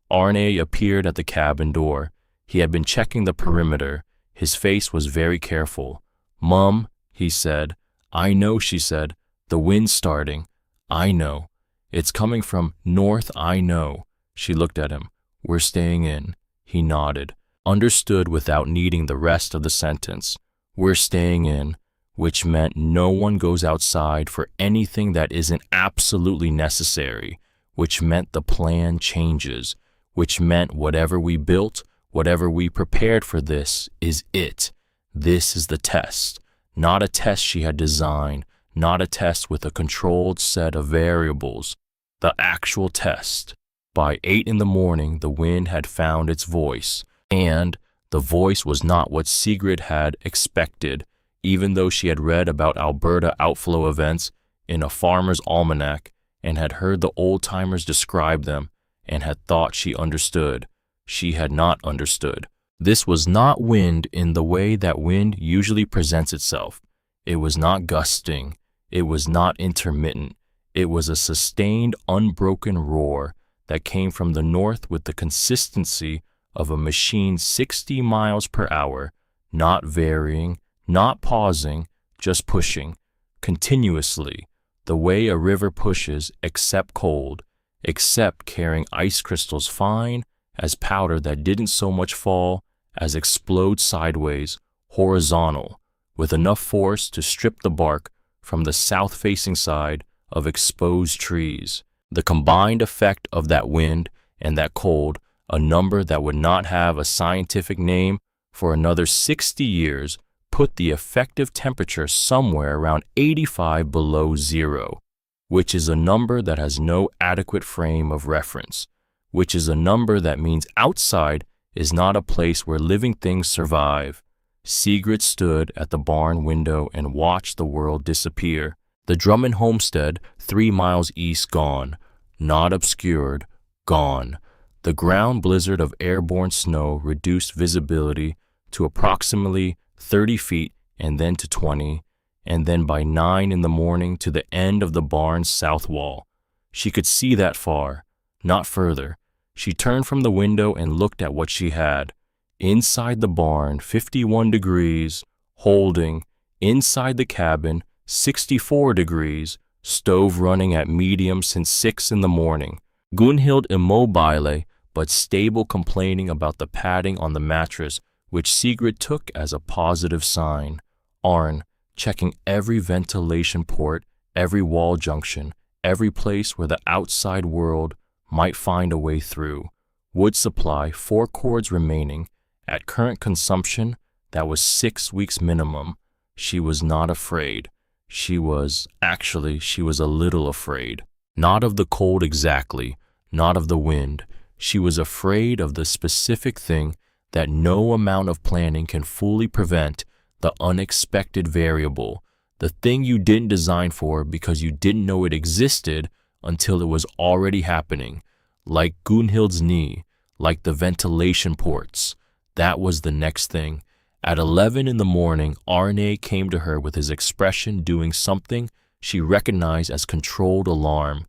[SPEAKER 1] Arne appeared at the cabin door. He had been checking the perimeter. His face was very careful. "Mum," he said. "I know," she said. "The wind's starting. I know. It's coming from north, I know." She looked at him. "We're staying in." He nodded, understood without needing the rest of the sentence. "We're staying in," which meant no one goes outside for anything that isn't absolutely necessary, which meant the plan changes, which meant whatever we built, whatever we prepared for this is it. This is the test. Not a test she had designed, not a test with a controlled set of variables. The actual test. By 8 in the morning, the wind had found its voice, and the voice was not what Sigrid had expected, even though she had read about Alberta outflow events in a farmer's almanac and had heard the old-timers describe them and had thought she understood. She had not understood. This was not wind in the way that wind usually presents itself. It was not gusting. It was not intermittent. It was a sustained, unbroken roar that came from the north with the consistency of a machine 60 miles per hour, not varying, not pausing, just pushing, continuously, the way a river pushes except cold, except carrying ice crystals fine as powder that didn't so much fall as explode sideways, horizontal, with enough force to strip the bark from the south-facing side of exposed trees. The combined effect of that wind and that cold, a number that would not have a scientific name for another 60 years, put the effective temperature somewhere around 85 below zero, which is a number that has no adequate frame of reference, which is a number that means outside is not a place where living things survive. Sigrid stood at the barn window and watched the world disappear. The Drummond homestead, 3 miles east, gone. Not obscured, gone. The ground blizzard of airborne snow reduced visibility to approximately 30 feet, and then to 20, and then by 9 in the morning to the end of the barn's south wall. She could see that far, not further. She turned from the window and looked at what she had. Inside the barn, 51 degrees, holding. Inside the cabin, 64 degrees, stove running at medium since 6 in the morning. Gunhild immobile, but stable, complaining about the padding on the mattress, which Sigrid took as a positive sign. Arn, checking every ventilation port, every wall junction, every place where the outside world might find a way through. Wood supply, 4 cords remaining. At current consumption, that was 6 weeks minimum. She was not afraid. She was a little afraid. Not of the cold exactly, not of the wind. She was afraid of the specific thing that no amount of planning can fully prevent, the unexpected variable, the thing you didn't design for because you didn't know it existed until it was already happening, like Gunhild's knee, like the ventilation ports. That was the next thing. At 11 in the morning, Arne came to her with his expression doing something she recognized as controlled alarm.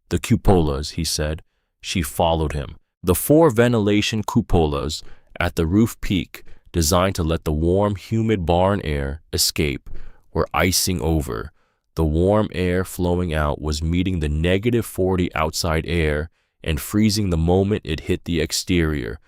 [SPEAKER 1] The cupolas, he said. She followed him. The 4 ventilation cupolas at the roof peak, designed to let the warm, humid barn air escape, were icing over. The warm air flowing out was meeting the -40 outside air and freezing the moment it hit the exterior.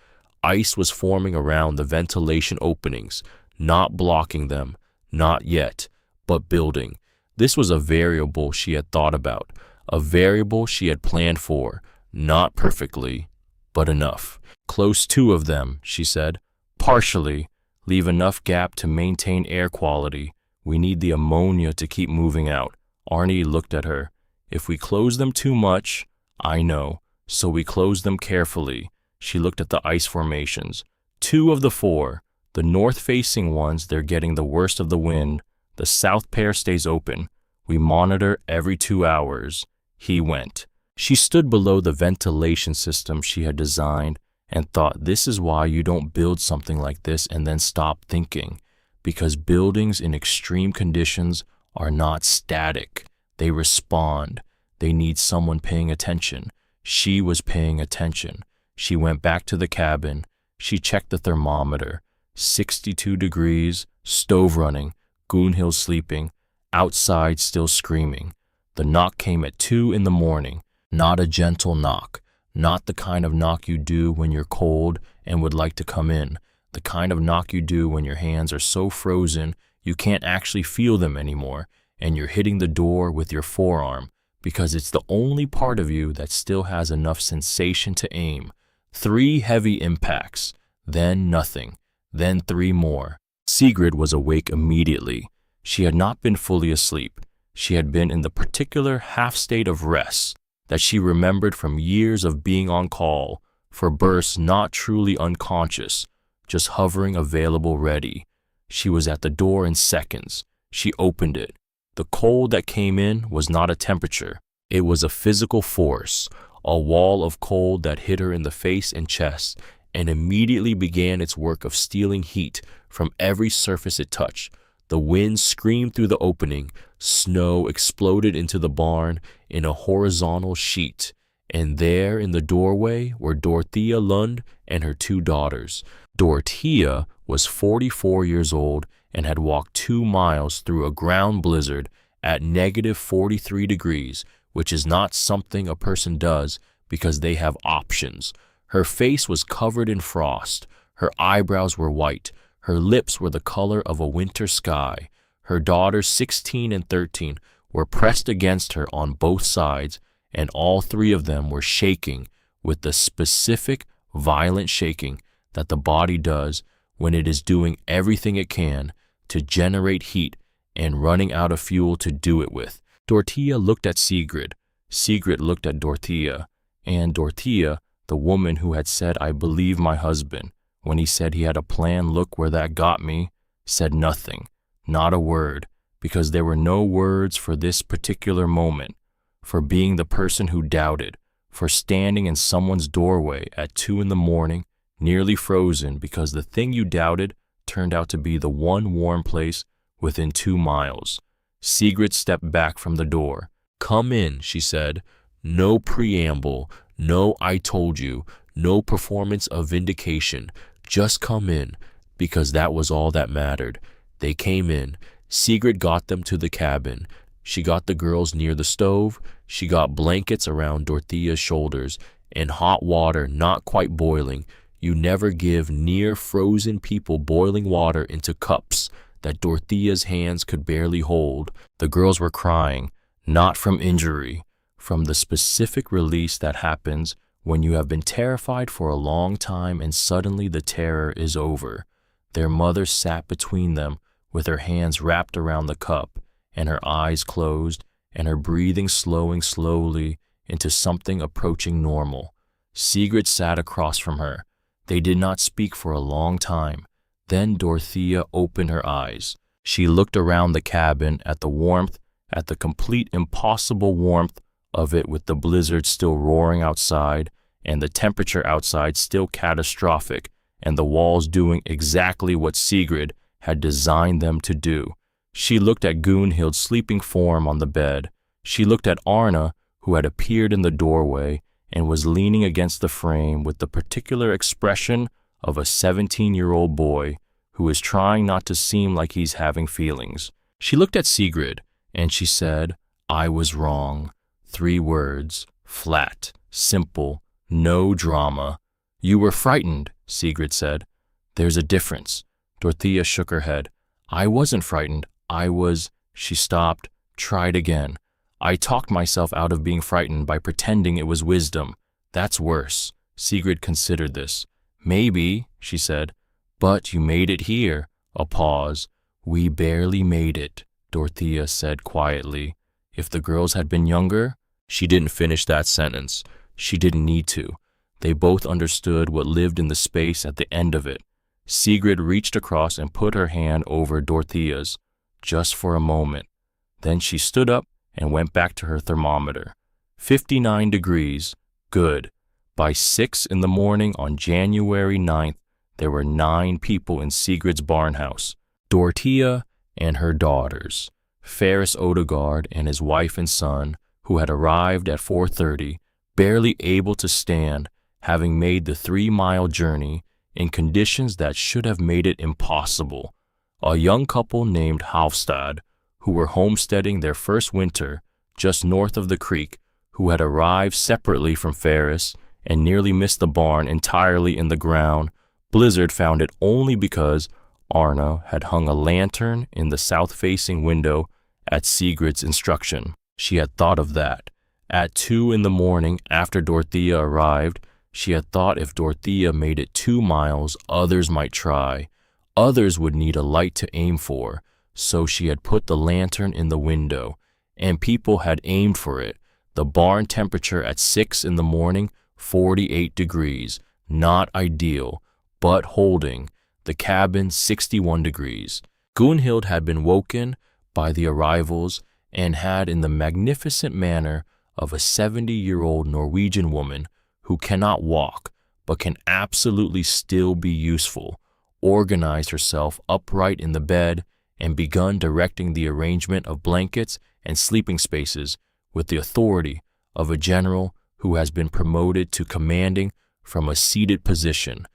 [SPEAKER 1] Ice was forming around the ventilation openings, not blocking them, not yet, but building. This was a variable she had thought about, a variable she had planned for, not perfectly, but enough. Close 2 of them, she said. Partially, leave enough gap to maintain air quality. We need the ammonia to keep moving out. Arne looked at her. If we close them too much, I know, so we close them carefully. She looked at the ice formations. 2 of the 4, the north-facing ones, they're getting the worst of the wind. The south pair stays open. We monitor every 2 hours. He went. She stood below the ventilation system she had designed and thought, this is why you don't build something like this and then stop thinking. Because buildings in extreme conditions are not static. They respond. They need someone paying attention. She was paying attention. She went back to the cabin. She checked the thermometer. 62 degrees, stove running, Gunhild sleeping, outside still screaming. The knock came at 2 in the morning. Not a gentle knock. Not the kind of knock you do when you're cold and would like to come in. The kind of knock you do when your hands are so frozen you can't actually feel them anymore, and you're hitting the door with your forearm because it's the only part of you that still has enough sensation to aim. 3 heavy impacts, then nothing, then 3 more. Sigrid was awake immediately. She had not been fully asleep. She had been in the particular half-state of rest that she remembered from years of being on call, for bursts not truly unconscious, just hovering available ready. She was at the door in seconds. She opened it. The cold that came in was not a temperature. It was a physical force, a wall of cold that hit her in the face and chest and immediately began its work of stealing heat from every surface it touched. The wind screamed through the opening. Snow exploded into the barn in a horizontal sheet. And there in the doorway were Dorothea Lund and her 2 daughters. Dorothea was 44 years old and had walked 2 miles through a ground blizzard at -43 degrees, which is not something a person does because they have options. Her face was covered in frost. Her eyebrows were white. Her lips were the color of a winter sky. Her daughters, 16 and 13, were pressed against her on both sides, and all 3 of them were shaking with the specific, violent shaking that the body does when it is doing everything it can to generate heat and running out of fuel to do it with. Dorothea looked at Sigrid. Sigrid looked at Dorothea. And Dorothea, the woman who had said, "I believe my husband," when he said he had a plan, look where that got me, said nothing, not a word, because there were no words for this particular moment, for being the person who doubted, for standing in someone's doorway at 2 in the morning, nearly frozen because the thing you doubted turned out to be the one warm place within 2 miles. Sigrid stepped back from the door. "Come in," she said. "No preamble, no I told you, no performance of vindication. Just come in," because that was all that mattered. They came in. Sigrid got them to the cabin. She got the girls near the stove. She got blankets around Dorothea's shoulders and hot water not quite boiling. You never give near frozen people boiling water into cups that Dorothea's hands could barely hold. The girls were crying, not from injury, from the specific release that happens when you have been terrified for a long time and suddenly the terror is over. Their mother sat between them with her hands wrapped around the cup and her eyes closed and her breathing slowing slowly into something approaching normal. Sigrid sat across from her. They did not speak for a long time. Then Dorothea opened her eyes. She looked around the cabin at the warmth, at the complete impossible warmth of it with the blizzard still roaring outside and the temperature outside still catastrophic and the walls doing exactly what Sigrid had designed them to do. She looked at Gunhild's sleeping form on the bed. She looked at Arna, who had appeared in the doorway and was leaning against the frame with the particular expression of a 17-year-old boy who is trying not to seem like he's having feelings. She looked at Sigrid, and she said, "I was wrong." 3 words, flat, simple, no drama. "You were frightened," Sigrid said. "There's a difference." Dorothea shook her head. "I wasn't frightened. I was—" She stopped, tried again. "I talked myself out of being frightened by pretending it was wisdom. That's worse." Sigrid considered this. "Maybe," she said, "but you made it here." A pause. "We barely made it," Dorothea said quietly. "If the girls had been younger—" She didn't finish that sentence. She didn't need to. They both understood what lived in the space at the end of it. Sigrid reached across and put her hand over Dorothea's, just for a moment. Then she stood up and went back to her thermometer. 59 degrees. Good. By 6 in the morning on January 9th, there were 9 people in Sigrid's barn house. Dorothea and her daughters, Ferris Odegaard and his wife and son, who had arrived at 4:30, barely able to stand, having made the 3-mile journey in conditions that should have made it impossible. A young couple named Halfstad, who were homesteading their first winter just north of the creek, who had arrived separately from Ferris and nearly missed the barn entirely in the ground. Blizzard found it only because Arna had hung a lantern in the south-facing window at Sigrid's instruction. She had thought of that. At 2 in the morning, after Dorothea arrived, she had thought if Dorothea made it 2 miles, others might try. Others would need a light to aim for, so she had put the lantern in the window, and people had aimed for it. The barn temperature at 6 in the morning, 48 degrees, not ideal, but holding. The cabin, 61 degrees. Gunhild had been woken by the arrivals and had, in the magnificent manner of a 70-year-old Norwegian woman who cannot walk but can absolutely still be useful, organized herself upright in the bed and begun directing the arrangement of blankets and sleeping spaces with the authority of a general who has been promoted to commanding from a seated position.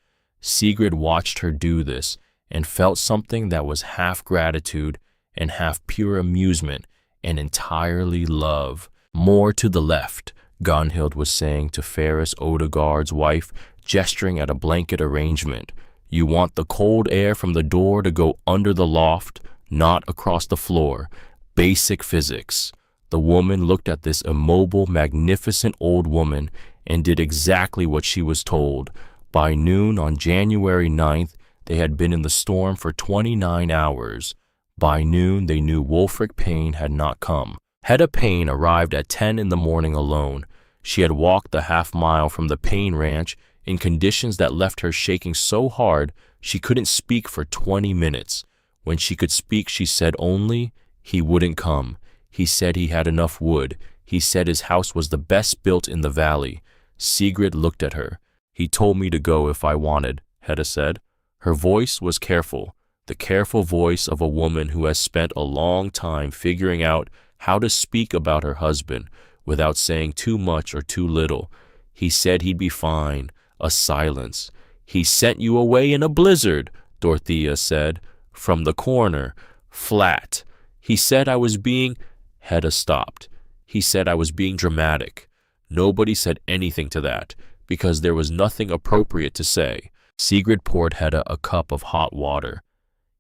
[SPEAKER 1] Sigrid watched her do this and felt something that was half gratitude and half pure amusement and entirely love. "More to the left," Gunhild was saying to Ferris Odegaard's wife, gesturing at a blanket arrangement. "You want the cold air from the door to go under the loft, not across the floor. Basic physics." The woman looked at this immobile, magnificent old woman and did exactly what she was told. By noon on January 9th, they had been in the storm for 29 hours. By noon, they knew Wulfric Payne had not come. Hedda Payne arrived at 10 in the morning alone. She had walked the half-mile from the Payne ranch in conditions that left her shaking so hard she couldn't speak for 20 minutes. When she could speak, she said only, "He wouldn't come. He said he had enough wood. He said his house was the best built in the valley." Sigrid looked at her. "He told me to go if I wanted," Hedda said. Her voice was careful. the careful voice of a woman who has spent a long time figuring out how to speak about her husband without saying too much or too little. He said he'd be fine. A silence. He sent you away in a blizzard, Dorothea said, from the corner. Flat. He said I was being... Hedda stopped. He said I was being dramatic. Nobody said anything to that, because there was nothing appropriate to say. Sigrid poured Hedda a cup of hot water.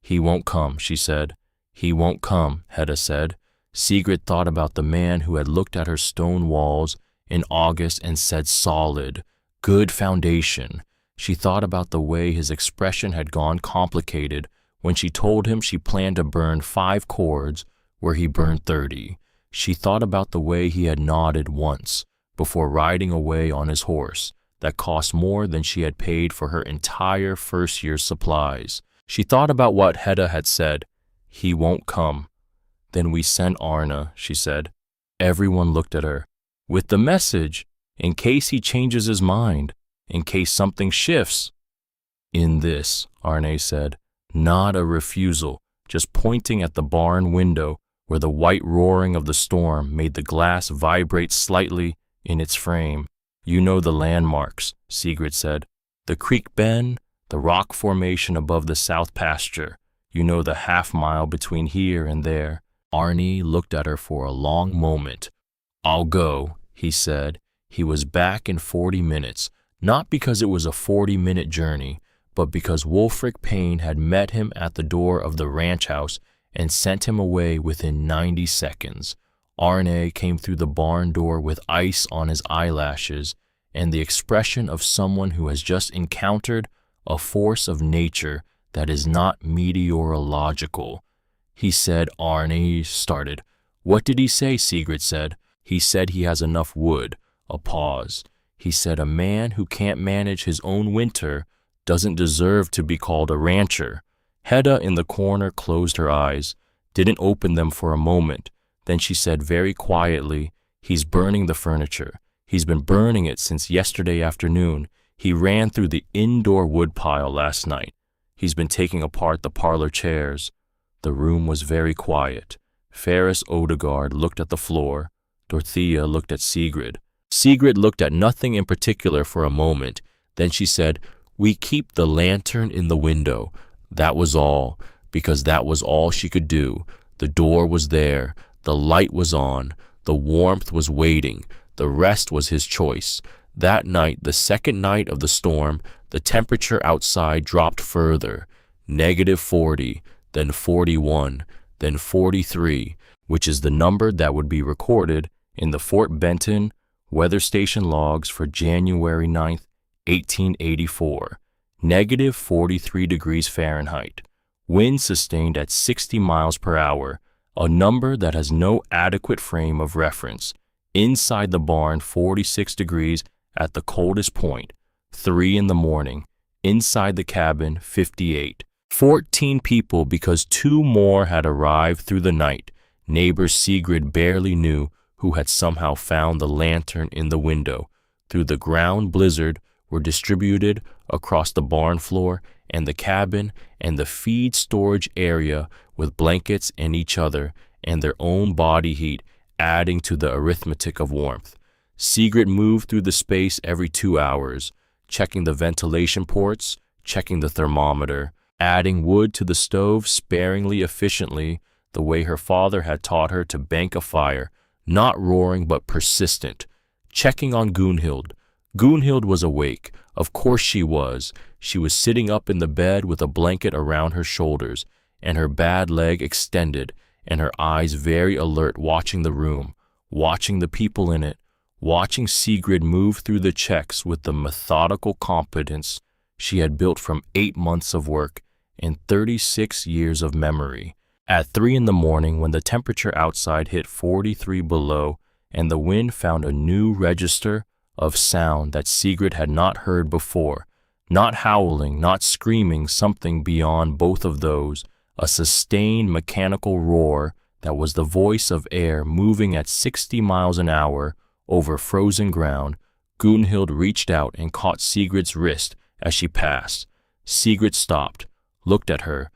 [SPEAKER 1] He won't come, she said. He won't come, Hedda said. Sigrid thought about the man who had looked at her stone walls in August and said solid, good foundation. She thought about the way his expression had gone complicated when she told him she planned to burn 5 cords where he burned 30. She thought about the way he had nodded once before riding away on his horse that cost more than she had paid for her entire first year's supplies. She thought about what Hedda had said. He won't come. Then we sent Arna, she said. Everyone looked at her. With the message, in case he changes his mind, in case something shifts. In this, Arne said, not a refusal, just pointing at the barn window where the white roaring of the storm made the glass vibrate slightly in its frame. You know the landmarks, Sigrid said. The creek bend, the rock formation above the south pasture. You know the half-mile between here and there. Arne looked at her for a long moment. I'll go, he said. He was back in 40 minutes, not because it was a 40-minute journey, but because Wulfric Payne had met him at the door of the ranch house and sent him away within 90 seconds. Arne came through the barn door with ice on his eyelashes and the expression of someone who has just encountered a force of nature that is not meteorological. He said Arne started. What did he say? Sigrid said. He said he has enough wood. A pause. He said a man who can't manage his own winter doesn't deserve to be called a rancher. Hedda in the corner closed her eyes, didn't open them for a moment. Then she said very quietly, he's burning the furniture. He's been burning it since yesterday afternoon. He ran through the indoor woodpile last night. He's been taking apart the parlor chairs. The room was very quiet. Ferris Odegaard looked at the floor. Dorothea looked at Sigrid. Sigrid looked at nothing in particular for a moment. Then she said, we keep the lantern in the window. That was all, because that was all she could do. The door was there. The light was on. The warmth was waiting. The rest was his choice. That night, the second night of the storm, the temperature outside dropped further. -40, then 41, then 43, which is the number that would be recorded in the Fort Benton weather station logs for January 9th, 1884. -43 degrees Fahrenheit. Wind sustained at 60 miles per hour, a number that has no adequate frame of reference. Inside the barn, 46 degrees at the coldest point, 3 in the morning. Inside the cabin, 58. 14 people because 2 more had arrived through the night. Neighbor Sigrid barely knew who had somehow found the lantern in the window. Through the ground blizzard were distributed across the barn floor and the cabin and the feed storage area with blankets and each other and their own body heat adding to the arithmetic of warmth. Sigrid moved through the space every 2 hours, checking the ventilation ports, checking the thermometer, adding wood to the stove sparingly efficiently, the way her father had taught her to bank a fire, not roaring but persistent, checking on Gunhild. Gunhild was awake. Of course she was. She was sitting up in the bed with a blanket around her shoulders and her bad leg extended and her eyes very alert, watching the room, watching the people in it, watching Sigrid move through the checks with the methodical competence she had built from 8 months of work and 36 years of memory. At 3 in the morning, when the temperature outside hit 43 below and the wind found a new register of sound that Sigrid had not heard before, not howling, not screaming, something beyond both of those, a sustained mechanical roar that was the voice of air moving at 60 miles an hour over frozen ground. Gunhild reached out and caught Sigrid's wrist as she passed. Sigrid stopped, looked at her.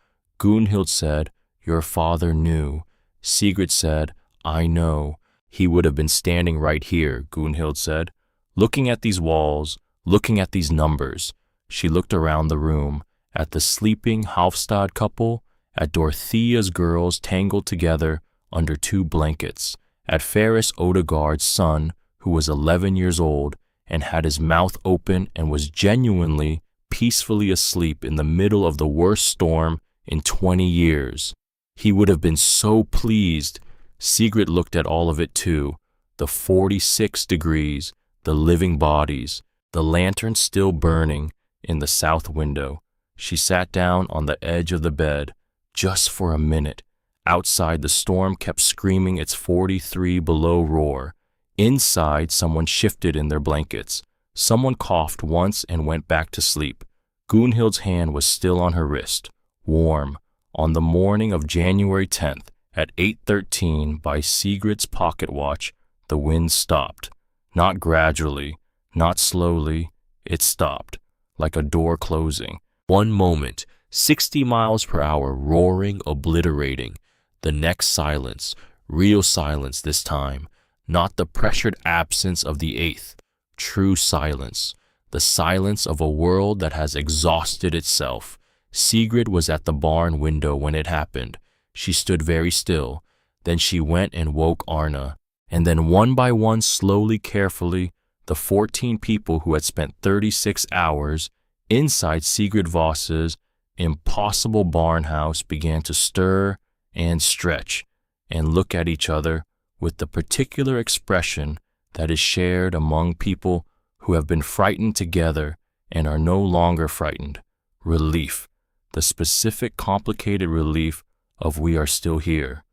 [SPEAKER 1] Gunhild said, "Your father knew." Sigrid said, "I know. He would have been standing right here," Gunhild said, "looking at these walls, looking at these numbers." She looked around the room, at the sleeping Halfstad couple, at Dorothea's girls tangled together under two blankets, at Ferris Odegaard's son, who was 11 years old and had his mouth open and was genuinely, peacefully asleep in the middle of the worst storm in 20 years. He would have been so pleased. Sigrid looked at all of it too, the 46 degrees, the living bodies, the lantern still burning in the south window. She sat down on the edge of the bed, just for a minute. Outside, the storm kept screaming its 43 below roar. Inside, someone shifted in their blankets. Someone coughed once and went back to sleep. Gunhild's hand was still on her wrist, warm. On the morning of January 10th, at 8:13 by Sigrid's pocket watch, the wind stopped. Not gradually, not slowly, it stopped, like a door closing. One moment, 60 miles per hour roaring, obliterating. The next silence, real silence this time, not the pressured absence of the eighth, true silence, the silence of a world that has exhausted itself. Sigrid was at the barn window when it happened. She stood very still. Then she went and woke Arna. And then one by one, slowly, carefully, the 14 people who had spent 36 hours inside Sigrid Voss's impossible barn house began to stir and stretch and look at each other with the particular expression that is shared among people who have been frightened together and are no longer frightened. Relief, the specific complicated relief of we are still here.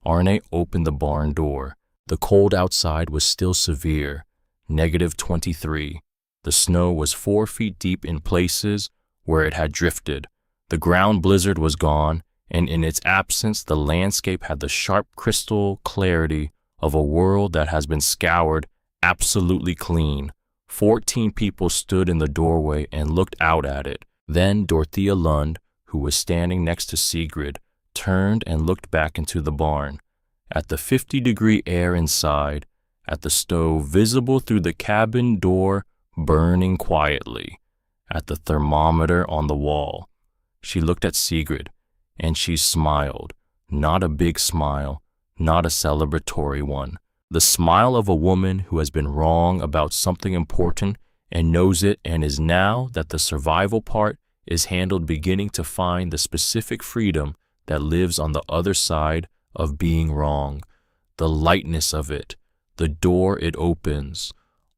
[SPEAKER 1] Arne opened the barn door. The cold outside was still severe, -23. The snow was 4 feet deep in places where it had drifted. The ground blizzard was gone, and in its absence the landscape had the sharp crystal clarity of a world that has been scoured absolutely clean. 14 people stood in the doorway and looked out at it. Then Dorothea Lund, who was standing next to Sigrid, turned and looked back into the barn, at the 50-degree air inside, at the stove visible through the cabin door burning quietly, at the thermometer on the wall. She looked at Sigrid, and she smiled, not a big smile, not a celebratory one. The smile of a woman who has been wrong about something important and knows it, and is now that the survival part is handled beginning to find the specific freedom that lives on the other side of being wrong. The lightness of it, the door it opens.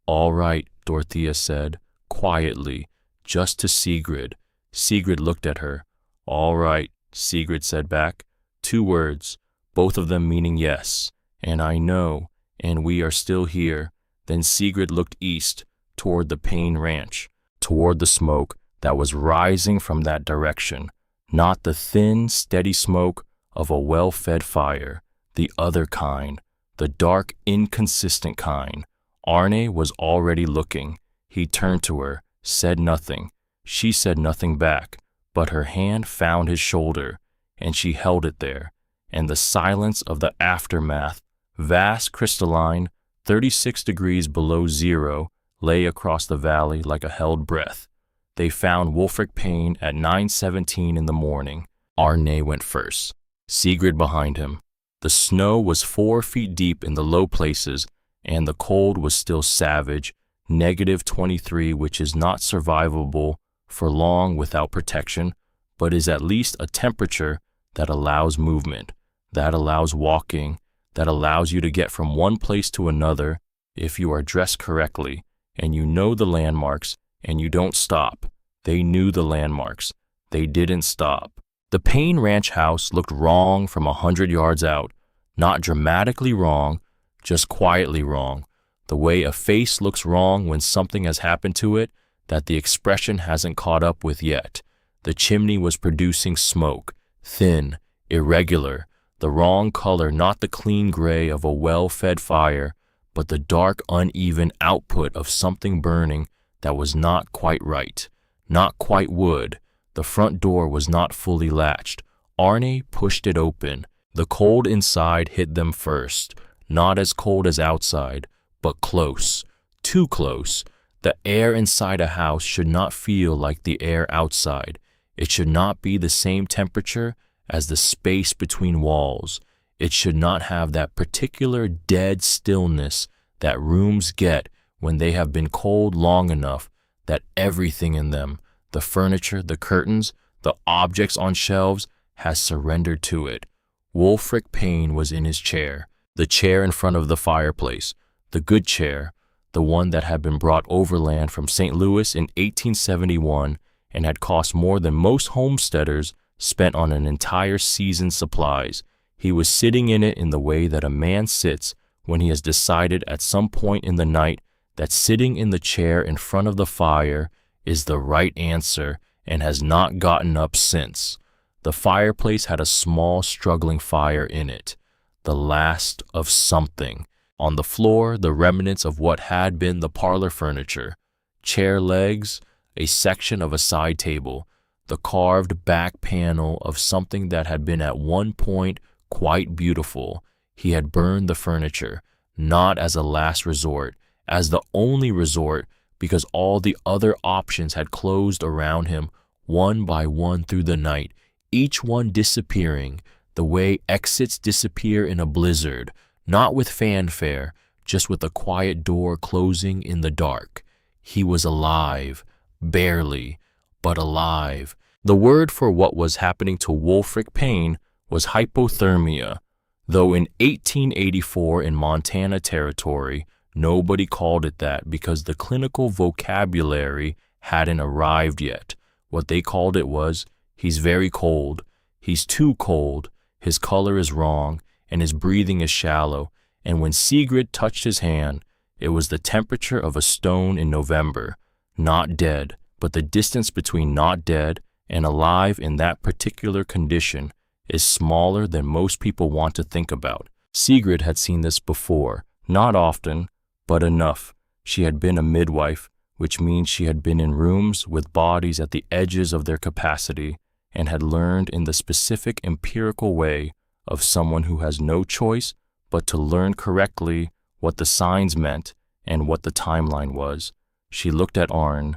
[SPEAKER 1] "All right," Dorothea said, quietly, just to Sigrid. Sigrid looked at her. "All right," Sigrid said back. 2 words, both of them meaning yes. "And I know, and we are still here." Then Sigrid looked east, toward the Payne Ranch, toward the smoke that was rising from that direction, not the thin, steady smoke of a well-fed fire, the other kind, the dark, inconsistent kind. Arne was already looking. He turned to her, said nothing. She said nothing back, but her hand found his shoulder, and she held it there, and the silence of the aftermath, vast, crystalline, 36 degrees below zero, lay across the valley like a held breath. They found Wulfric Payne at 9:17 in the morning. Arne went first, Sigrid behind him. The snow was 4 feet deep in the low places, and the cold was still savage, -23, which is not survivable for long without protection, but is at least a temperature that allows movement, that allows walking, that allows you to get from one place to another if you are dressed correctly, and you know the landmarks, and you don't stop. They knew the landmarks. They didn't stop. The Payne Ranch house looked wrong from 100 yards out, not dramatically wrong, just quietly wrong, the way a face looks wrong when something has happened to it that the expression hasn't caught up with yet. The chimney was producing smoke, thin, irregular, the wrong color, not the clean gray of a well-fed fire, but the dark, uneven output of something burning that was not quite right, not quite wood. The front door was not fully latched. Arne pushed it open. The cold inside hit them first, not as cold as outside, but close, too close. The air inside a house should not feel like the air outside. It should not be the same temperature as the space between walls. It should not have that particular dead stillness that rooms get when they have been cold long enough that everything in them, the furniture, the curtains, the objects on shelves, has surrendered to it. Wulfric Payne was in his chair, the chair in front of the fireplace, the good chair, the one that had been brought overland from St. Louis in 1871 and had cost more than most homesteaders spent on an entire season's supplies. He was sitting in it in the way that a man sits when he has decided at some point in the night that sitting in the chair in front of the fire is the right answer and has not gotten up since. The fireplace had a small struggling fire in it, the last of something. On the floor, the remnants of what had been the parlor furniture, chair legs, a section of a side table, the carved back panel of something that had been at one point quite beautiful. He had burned the furniture, not as a last resort, as the only resort, because all the other options had closed around him one by one through the night, each one disappearing, the way exits disappear in a blizzard, not with fanfare, just with a quiet door closing in the dark. He was alive, barely, but alive. The word for what was happening to Wulfric Payne was hypothermia, though in 1884 in Montana Territory, nobody called it that because the clinical vocabulary hadn't arrived yet. What they called it was, he's very cold, he's too cold, his color is wrong, and his breathing is shallow, and when Sigrid touched his hand, it was the temperature of a stone in November, not dead, but the distance between not dead and alive in that particular condition is smaller than most people want to think about. Sigrid had seen this before, not often, but enough. She had been a midwife, which means she had been in rooms with bodies at the edges of their capacity and had learned in the specific empirical way of someone who has no choice but to learn correctly what the signs meant and what the timeline was. She looked at Arn.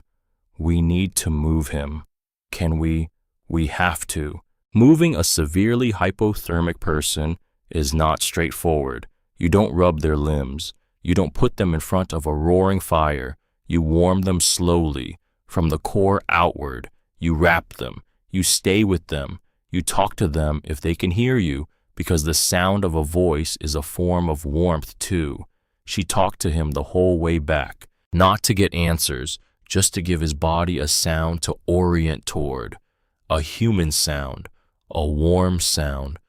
[SPEAKER 1] We need to move him. Can we? We have to. Moving a severely hypothermic person is not straightforward. You don't rub their limbs. You don't put them in front of a roaring fire. You warm them slowly, from the core outward. You wrap them. You stay with them. You talk to them if they can hear you, because the sound of a voice is a form of warmth too. She talked to him the whole way back, not to get answers, just to give his body a sound to orient toward, a human sound, a warm sound,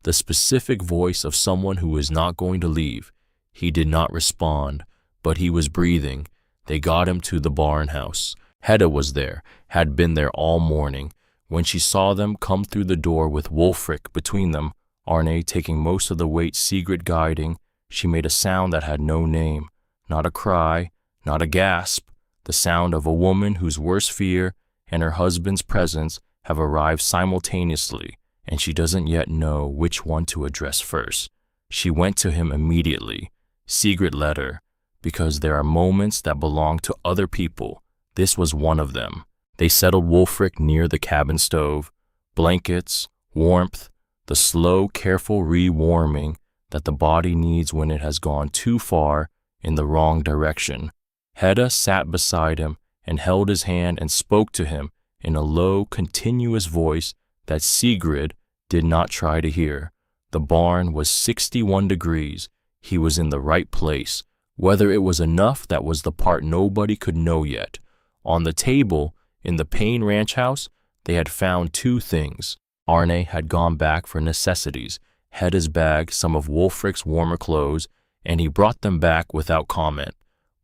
[SPEAKER 1] the specific voice of someone who is not going to leave. He did not respond, but he was breathing. They got him to the barn house. Hedda was there, had been there all morning. When she saw them come through the door with Wulfric between them, Arne taking most of the weight, Sigrid guiding, she made a sound that had no name, not a cry, not a gasp, the sound of a woman whose worst fear and her husband's presence have arrived simultaneously, and she doesn't yet know which one to address first. She went to him immediately. Sigrid led her, because there are moments that belong to other people. This was one of them. They settled Wulfric near the cabin stove. Blankets, warmth, the slow, careful re-warming that the body needs when it has gone too far in the wrong direction. Hedda sat beside him and held his hand and spoke to him in a low, continuous voice that Sigrid did not try to hear. The barn was 61 degrees. He was in the right place. Whether it was enough, that was the part nobody could know yet. On the table, in the Payne Ranch house, they had found two things. Arne had gone back for necessities, Hedda's bag, some of Wulfric's warmer clothes, and he brought them back without comment.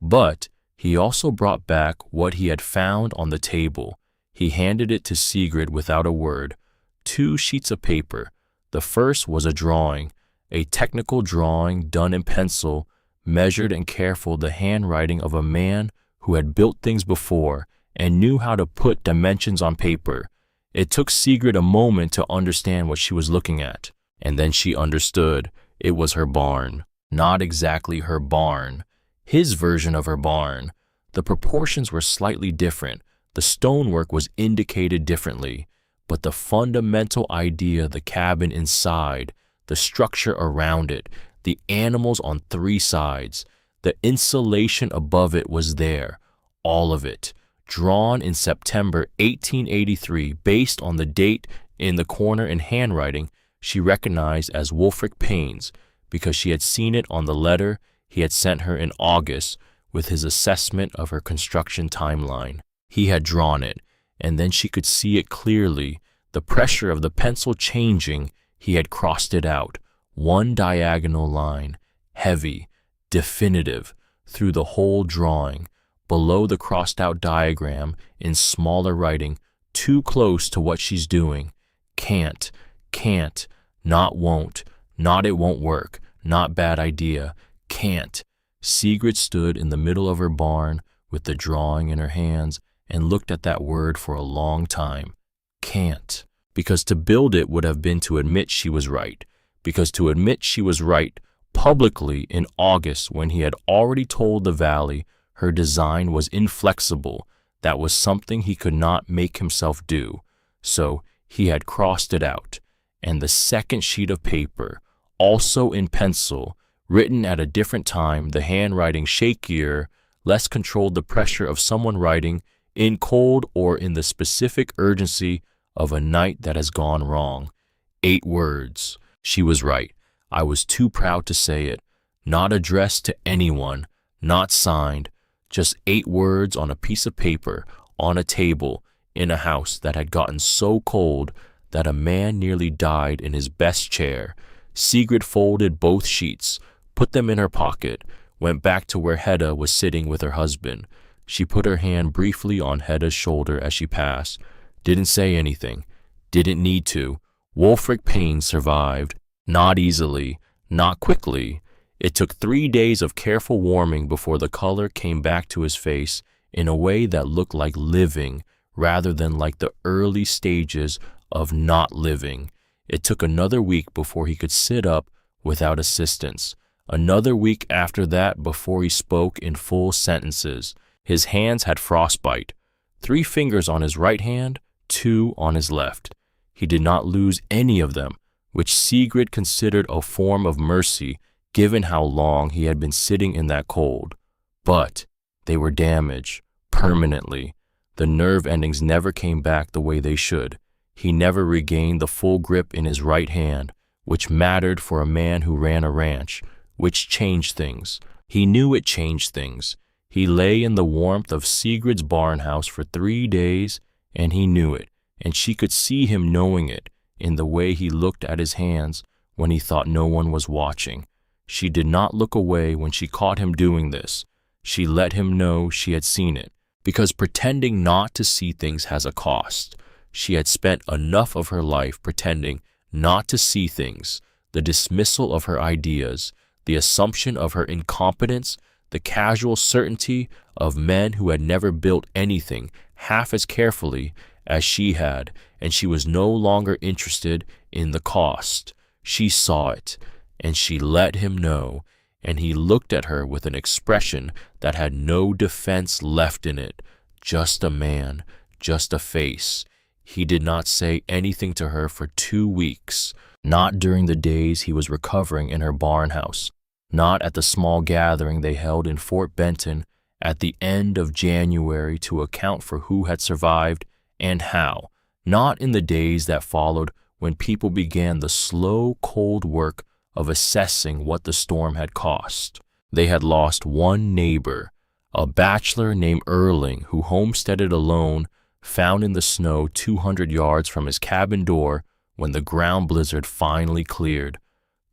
[SPEAKER 1] But he also brought back what he had found on the table. He handed it to Sigrid without a word. 2 sheets of paper. The first was a drawing, a technical drawing done in pencil, measured and careful, the handwriting of a man who had built things before and knew how to put dimensions on paper. It took Sigrid a moment to understand what she was looking at, and then she understood. It was her barn. Not exactly her barn. His version of her barn. The proportions were slightly different. The stonework was indicated differently. But the fundamental idea, the cabin inside, the structure around it, the animals on three sides, the insulation above it was there. All of it. Drawn in September 1883, based on the date in the corner in handwriting she recognized as Wulfric Payne's, because she had seen it on the letter he had sent her in August with his assessment of her construction timeline. He had drawn it, and then she could see it clearly, the pressure of the pencil changing. He had crossed it out, one diagonal line, heavy, definitive, through the whole drawing. Below the crossed-out diagram, in smaller writing, too close to what she's doing. Can't, not won't, not it won't work, not bad idea, can't. Sigrid stood in the middle of her barn with the drawing in her hands and looked at that word for a long time. Can't. Because to build it would have been to admit she was right. Because to admit she was right publicly in August, when he had already told the valley her design was inflexible, that was something he could not make himself do. So he had crossed it out. And the second sheet of paper, also in pencil, written at a different time, the handwriting shakier, less controlled the pressure of someone writing in cold or in the specific urgency of a night that has gone wrong. 8 words. She was right. I was too proud to say it. Not addressed to anyone, not signed. Just 8 words on a piece of paper, on a table, in a house that had gotten so cold that a man nearly died in his best chair. Sigrid folded both sheets, put them in her pocket, went back to where Hedda was sitting with her husband. She put her hand briefly on Hedda's shoulder as she passed. Didn't say anything. Didn't need to. Wulfric Payne survived. Not easily. Not quickly. It took 3 days of careful warming before the color came back to his face in a way that looked like living rather than like the early stages of not living. It took another week before he could sit up without assistance. Another week after that before he spoke in full sentences. His hands had frostbite. 3 fingers on his right hand, 2 on his left. He did not lose any of them, which Sigrid considered a form of mercy given how long he had been sitting in that cold. But they were damaged, permanently. The nerve endings never came back the way they should. He never regained the full grip in his right hand, which mattered for a man who ran a ranch, which changed things. He knew it changed things. He lay in the warmth of Sigrid's barn house for 3 days, and he knew it, and she could see him knowing it in the way he looked at his hands when he thought no one was watching. She did not look away when she caught him doing this. She let him know she had seen it, because pretending not to see things has a cost. She had spent enough of her life pretending not to see things, the dismissal of her ideas, the assumption of her incompetence, the casual certainty of men who had never built anything half as carefully as she had, and she was no longer interested in the cost. She saw it, and she let him know, and he looked at her with an expression that had no defense left in it. Just a man, just a face. He did not say anything to her for 2 weeks, not during the days he was recovering in her barn house, not at the small gathering they held in Fort Benton at the end of January to account for who had survived and how, not in the days that followed when people began the slow, cold work of assessing what the storm had cost. They had lost one neighbor, a bachelor named Erling who homesteaded alone, found in the snow 200 yards from his cabin door when the ground blizzard finally cleared.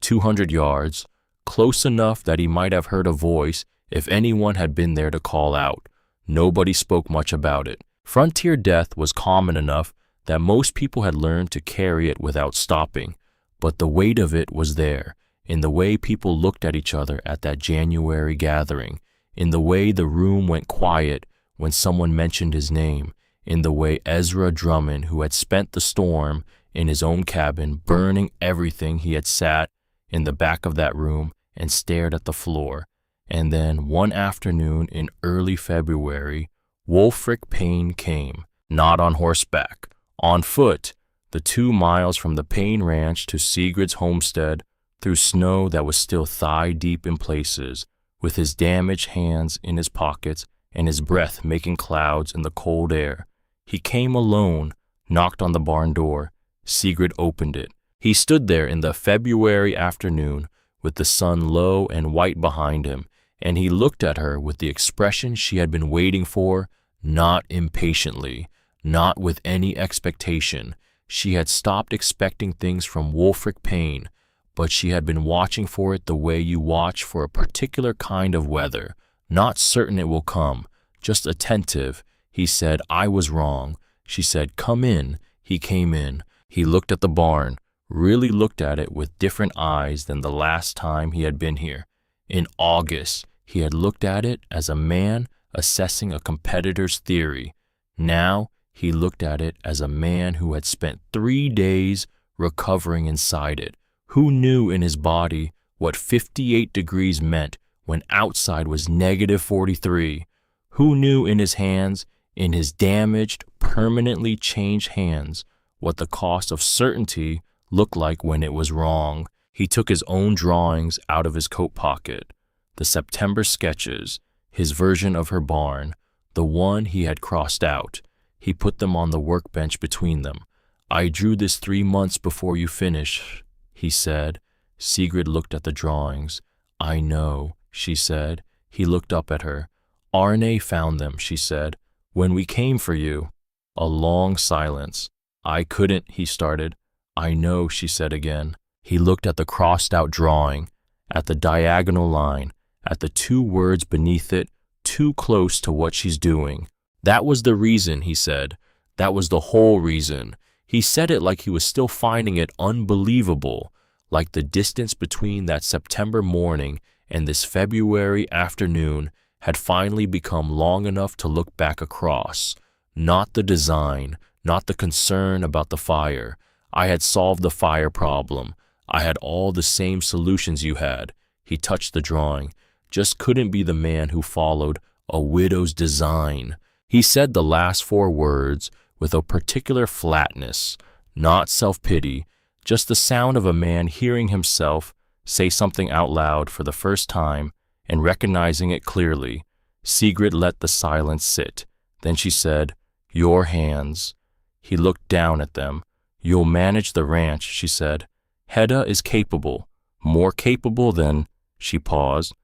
[SPEAKER 1] 200 yards, close enough that he might have heard a voice if anyone had been there to call out. Nobody spoke much about it. Frontier death was common enough that most people had learned to carry it without stopping, but the weight of it was there, in the way people looked at each other at that January gathering, in the way the room went quiet when someone mentioned his name, in the way Ezra Drummond, who had spent the storm in his own cabin, burning everything, he had sat in the back of that room and stared at the floor. And then one afternoon in early February, Wulfric Payne came, not on horseback, on foot, the 2 miles from the Payne Ranch to Sigrid's homestead, through snow that was still thigh-deep in places, with his damaged hands in his pockets and his breath making clouds in the cold air. He came alone, knocked on the barn door. Sigrid opened it. He stood there in the February afternoon, with the sun low and white behind him, and he looked at her with the expression she had been waiting for, not impatiently, not with any expectation. She had stopped expecting things from Wulfric Payne, but she had been watching for it the way you watch for a particular kind of weather, not certain it will come, just attentive. He said, "I was wrong." She said, "Come in." He came in. He looked at the barn, really looked at it with different eyes than the last time he had been here. In August, he had looked at it as a man assessing a competitor's theory. Now, he looked at it as a man who had spent 3 days recovering inside it, who knew in his body what 58 degrees meant when outside was -43, who knew in his hands, in his damaged, permanently changed hands, what the cost of certainty looked like when it was wrong. He took his own drawings out of his coat pocket, the September sketches, his version of her barn, the one he had crossed out. He put them on the workbench between them. "I drew this 3 months before you finished," he said. Sigrid looked at the drawings. "I know," she said. He looked up at her. "Arne found them," she said, "when we came for you." A long silence. "I couldn't," he started. "I know," she said again. He looked at the crossed-out drawing, at the diagonal line, at the 2 words beneath it, "too close to what she's doing." "That was the reason," he said. "That was the whole reason." He said it like he was still finding it unbelievable, like the distance between that September morning and this February afternoon had finally become long enough to look back across. Not the design, not the concern about the fire. "I had solved the fire problem. I had all the same solutions you had." He touched the drawing. "Just couldn't be the man who followed a widow's design." He said the last 4 words with a particular flatness, not self-pity, just the sound of a man hearing himself say something out loud for the first time and recognizing it clearly. Sigrid let the silence sit. Then she said, "Your hands." He looked down at them. "You'll manage the ranch," she said. "Hedda is capable, more capable than—" she paused,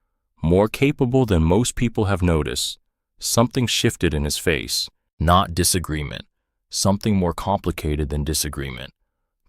[SPEAKER 1] "more capable than most people have noticed." Something shifted in his face, not disagreement, something more complicated than disagreement.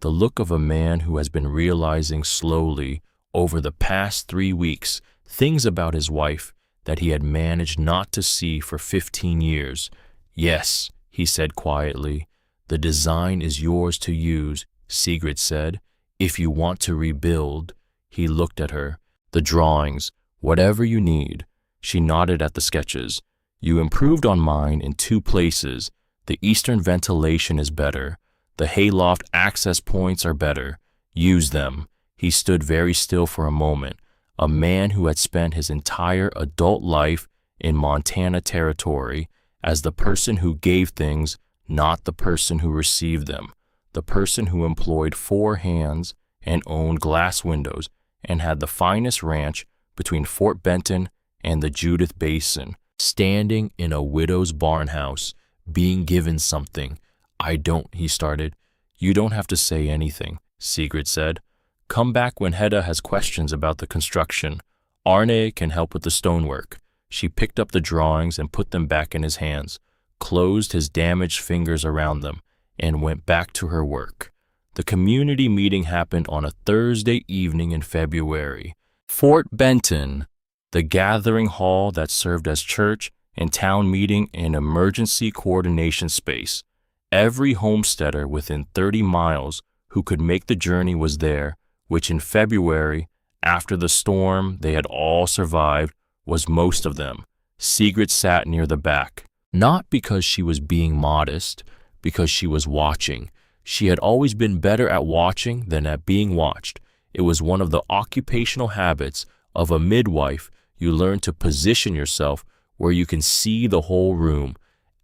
[SPEAKER 1] The look of a man who has been realizing slowly over the past 3 weeks things about his wife that he had managed not to see for 15 years. "Yes," he said quietly. "The design is yours to use," Sigrid said, "if you want to rebuild." He looked at her. "The drawings, whatever you need." She nodded at the sketches. "You improved on mine in 2 places. The eastern ventilation is better. The hayloft access points are better. Use them." He stood very still for a moment, a man who had spent his entire adult life in Montana territory as the person who gave things, not the person who received them, the person who employed 4 hands and owned glass windows and had the finest ranch between Fort Benton and the Judith Basin, standing in a widow's barn house, being given something. "I don't," he started. "You don't have to say anything," Sigrid said. "Come back when Hedda has questions about the construction. Arne can help with the stonework." She picked up the drawings and put them back in his hands, closed his damaged fingers around them, and went back to her work. The community meeting happened on a Thursday evening in February. Fort Benton, the gathering hall that served as church and town meeting and emergency coordination space. Every homesteader within 30 miles who could make the journey was there, which in February, after the storm they had all survived, was most of them. Sigrid sat near the back. Not because she was being modest, because she was watching. She had always been better at watching than at being watched. It was one of the occupational habits of a midwife. You learn to position yourself where you can see the whole room.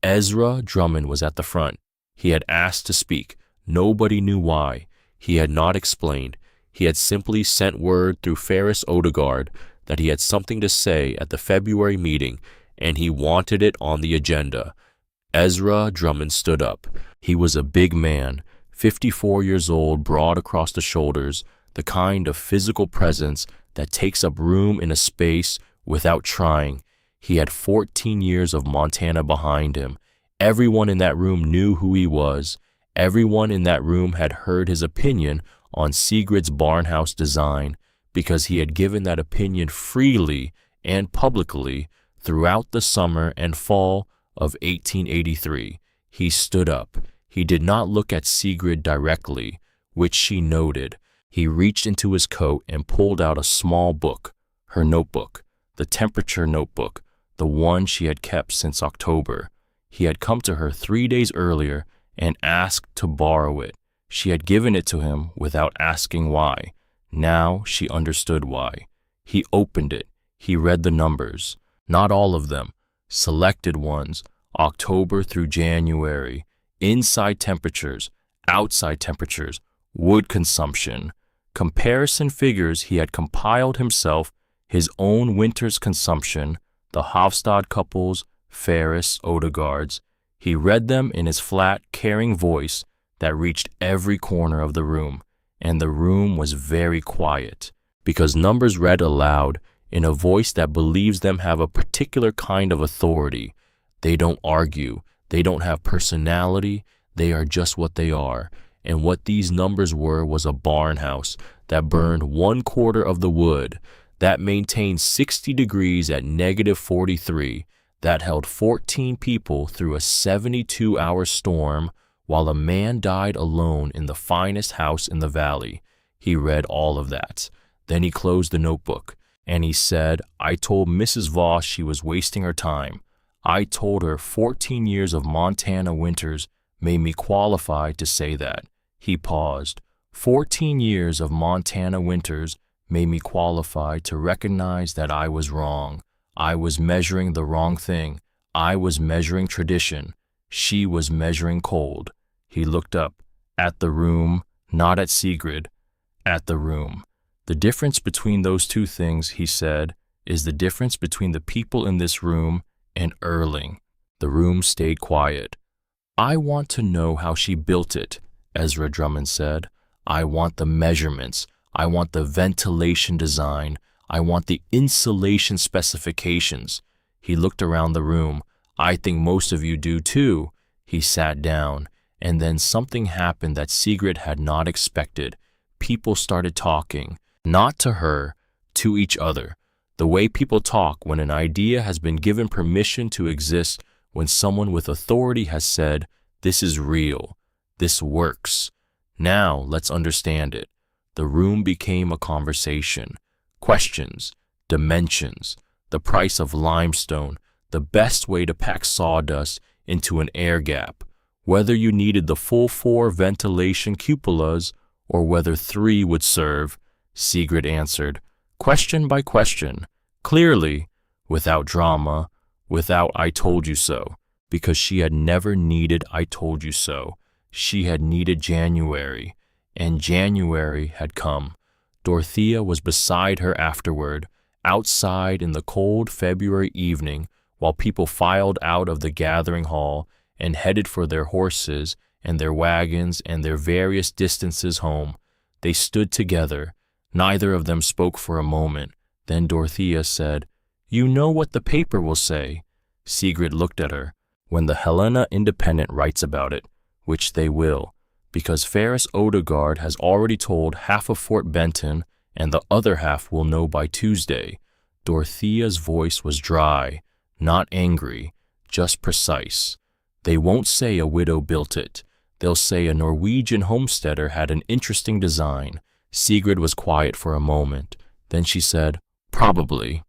[SPEAKER 1] Ezra Drummond was at the front. He had asked to speak. Nobody knew why. He had not explained. He had simply sent word through Ferris Odegaard that he had something to say at the February meeting, and he wanted it on the agenda. Ezra Drummond stood up. He was a big man, 54 years old, broad across the shoulders, the kind of physical presence that takes up room in a space without trying. He had 14 years of Montana behind him. Everyone in that room knew who he was. Everyone in that room had heard his opinion on Sigrid's barnhouse design, because he had given that opinion freely and publicly throughout the summer and fall of 1883. He stood up. He did not look at Sigrid directly, which she noted. He reached into his coat and pulled out a small book, her notebook, the temperature notebook, the one she had kept since October. He had come to her 3 days earlier and asked to borrow it. She had given it to him without asking why. Now she understood why. He opened it. He read the numbers. Not all of them. Selected ones, October through January. Inside temperatures, outside temperatures, wood consumption. Comparison figures he had compiled himself, his own winter's consumption, the Hofstad couple's, Ferris Odegaard's. He read them in his flat, caring voice that reached every corner of the room, and the room was very quiet, because numbers read aloud in a voice that believes them have a particular kind of authority. They don't argue, they don't have personality, they are just what they are. And what these numbers were was a barn house that burned 1/4 of the wood, that maintained 60 degrees at -43, that held 14 people through a 72-hour storm, while a man died alone in the finest house in the valley. He read all of that. Then he closed the notebook, and he said, "I told Mrs. Voss she was wasting her time. I told her 14 years of Montana winters made me qualified to say that." He paused. 14 years of Montana winters made me qualified to recognize that I was wrong. I was measuring the wrong thing. I was measuring tradition. She was measuring cold. He looked up, at the room, not at Sigrid, at the room. "The difference between those two things," he said, "is the difference between the people in this room and Erling." The room stayed quiet. "I want to know how she built it," Ezra Drummond said. "I want the measurements. I want the ventilation design. I want the insulation specifications." He looked around the room. "I think most of you do too." He sat down, and then something happened that Sigrid had not expected. People started talking, not to her, to each other. The way people talk when an idea has been given permission to exist, when someone with authority has said, "This is real. This works. Now let's understand it." The room became a conversation. Questions, dimensions, the price of limestone, the best way to pack sawdust into an air gap, whether you needed the full 4 ventilation cupolas or whether 3 would serve. Sigrid answered, question by question, clearly, without drama, without "I told you so," because she had never needed "I told you so." She had needed January, and January had come. Dorothea was beside her afterward, outside in the cold February evening, while people filed out of the gathering hall and headed for their horses and their wagons and their various distances home. They stood together. Neither of them spoke for a moment. Then Dorothea said, "You know what the paper will say." Sigrid looked at her. "When the Helena Independent writes about it, which they will, because Ferris Odegaard has already told half of Fort Benton, and the other half will know by Tuesday." Dorothea's voice was dry, not angry, just precise. "They won't say a widow built it. They'll say a Norwegian homesteader had an interesting design." Sigrid was quiet for a moment. Then she said, "Probably.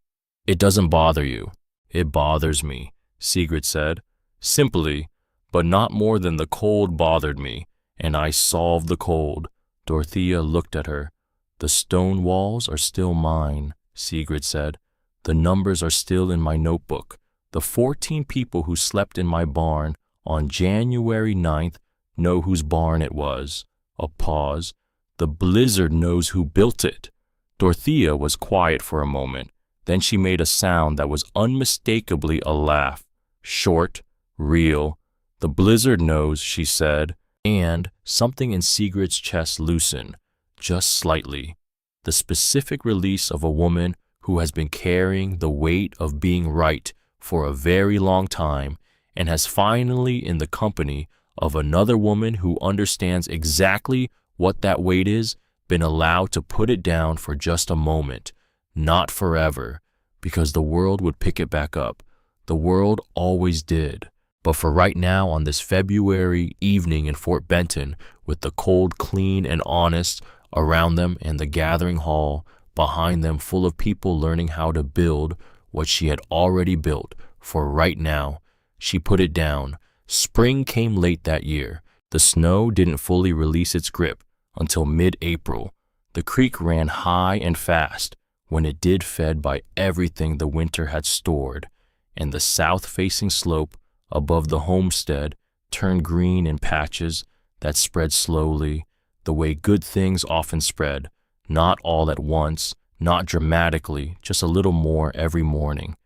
[SPEAKER 1] It doesn't bother you." "It bothers me," Sigrid said. Simply, but not more than the cold bothered me, and I solved the cold. Dorothea looked at her. The stone walls are still mine, Sigrid said. The numbers are still in my notebook. The 14 people who slept in my barn on January 9th know whose barn it was. A pause. The blizzard knows who built it. Dorothea was quiet for a moment. Then she made a sound that was unmistakably a laugh. Short, real. The blizzard knows, she said, and something in Sigrid's chest loosened, just slightly. The specific release of a woman who has been carrying the weight of being right for a very long time and has finally, in the company of another woman who understands exactly what that weight is, been allowed to put it down for just a moment, not forever, because the world would pick it back up. The world always did. But for right now, on this February evening in Fort Benton, with the cold, clean, and honest around them and the gathering hall behind them full of people learning how to build what she had already built, for right now, she put it down. Spring came late that year. The snow didn't fully release its grip until mid-April. The creek ran high and fast. When it did, fed by everything the winter had stored, and the south-facing slope above the homestead turned green in patches that spread slowly, the way good things often spread, not all at once, not dramatically, just a little more every morning.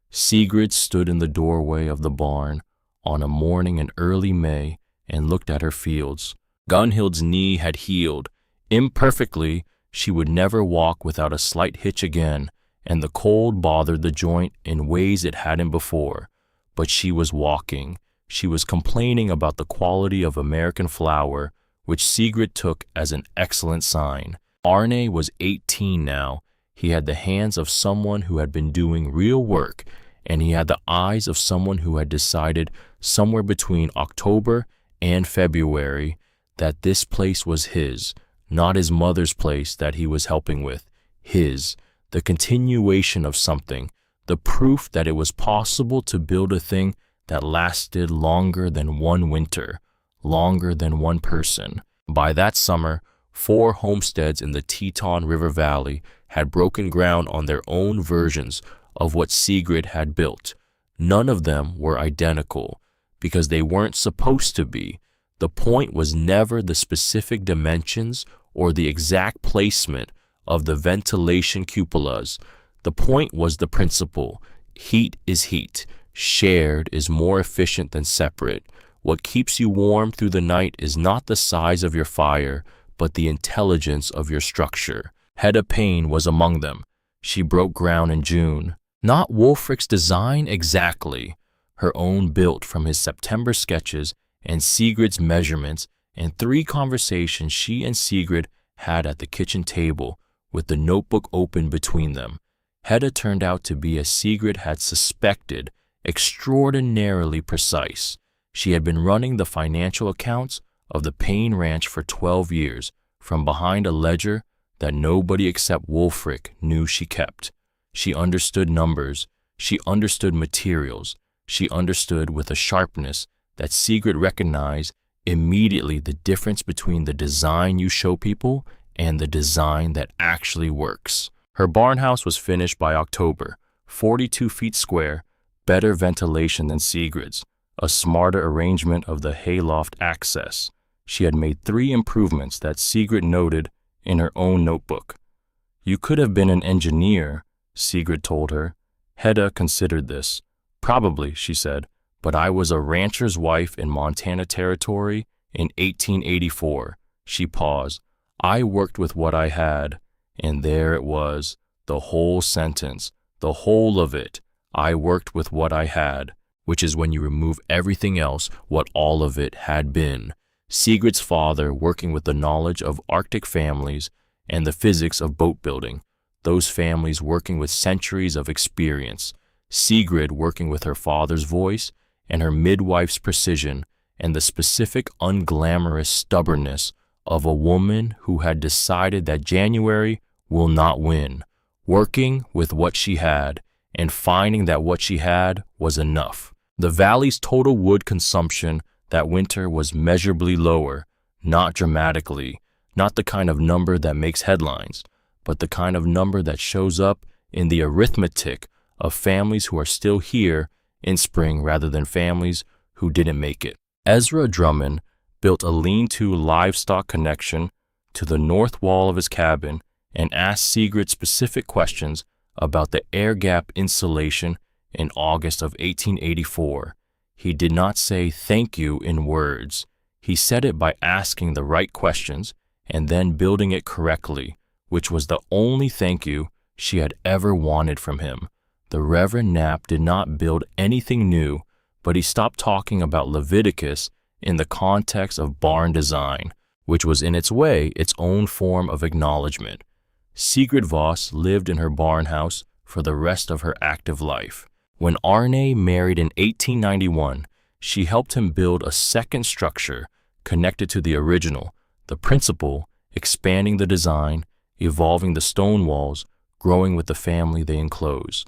[SPEAKER 1] Sigrid stood in the doorway of the barn on a morning in early May and looked at her fields. Gunhild's knee had healed. Imperfectly, she would never walk without a slight hitch again, and the cold bothered the joint in ways it hadn't before. But she was walking. She was complaining about the quality of American flour, which Sigrid took as an excellent sign. Arne was 18 now. He had the hands of someone who had been doing real work, and he had the eyes of someone who had decided somewhere between October and February that this place was his, not his mother's place that he was helping with. His, the continuation of something, the proof that it was possible to build a thing that lasted longer than one winter, longer than one person. By that summer, 4 homesteads in the Teton River Valley had broken ground on their own versions of what Sigrid had built. None of them were identical, because they weren't supposed to be. The point was never the specific dimensions or the exact placement of the ventilation cupolas. The point was the principle. Heat is heat. Shared is more efficient than separate. What keeps you warm through the night is not the size of your fire, but the intelligence of your structure. Hedda Payne was among them. She broke ground in June. Not Wulfric's design exactly, her own built from his September sketches and Sigrid's measurements, and 3 conversations she and Sigrid had at the kitchen table with the notebook open between them. Hedda turned out to be, as Sigrid had suspected, extraordinarily precise. She had been running the financial accounts of the Payne Ranch for 12 years, from behind a ledger that nobody except Wulfric knew she kept. She understood numbers. She understood materials. She understood with a sharpness that Sigrid recognized immediately the difference between the design you show people and the design that actually works. Her barn house was finished by October, 42 feet square, better ventilation than Sigrid's, a smarter arrangement of the hayloft access. She had made 3 improvements that Sigrid noted in her own notebook. "You could have been an engineer," Sigrid told her. Hedda considered this. "Probably," she said, "but I was a rancher's wife in Montana Territory in 1884. She paused. "I worked with what I had." And there it was, the whole sentence, the whole of it. I worked with what I had, which is, when you remove everything else, what all of it had been. Sigrid's father working with the knowledge of Arctic families and the physics of boat building, those families working with centuries of experience. Sigrid working with her father's voice and her midwife's precision and the specific unglamorous stubbornness of a woman who had decided that January will not win, working with what she had and finding that what she had was enough. The valley's total wood consumption that winter was measurably lower, not dramatically, not the kind of number that makes headlines, but the kind of number that shows up in the arithmetic of families who are still here in spring rather than families who didn't make it. Ezra Drummond built a lean-to livestock connection to the north wall of his cabin and asked Sigrid specific questions about the air gap insulation in August of 1884. He did not say thank you in words. He said it by asking the right questions and then building it correctly, which was the only thank you she had ever wanted from him. The Reverend Knapp did not build anything new, but he stopped talking about Leviticus in the context of barn design, which was in its way its own form of acknowledgement. Sigrid Voss lived in her barn house for the rest of her active life. When Arne married in 1891, she helped him build a second structure connected to the original, the principal, expanding the design, evolving the stone walls, growing with the family they enclose.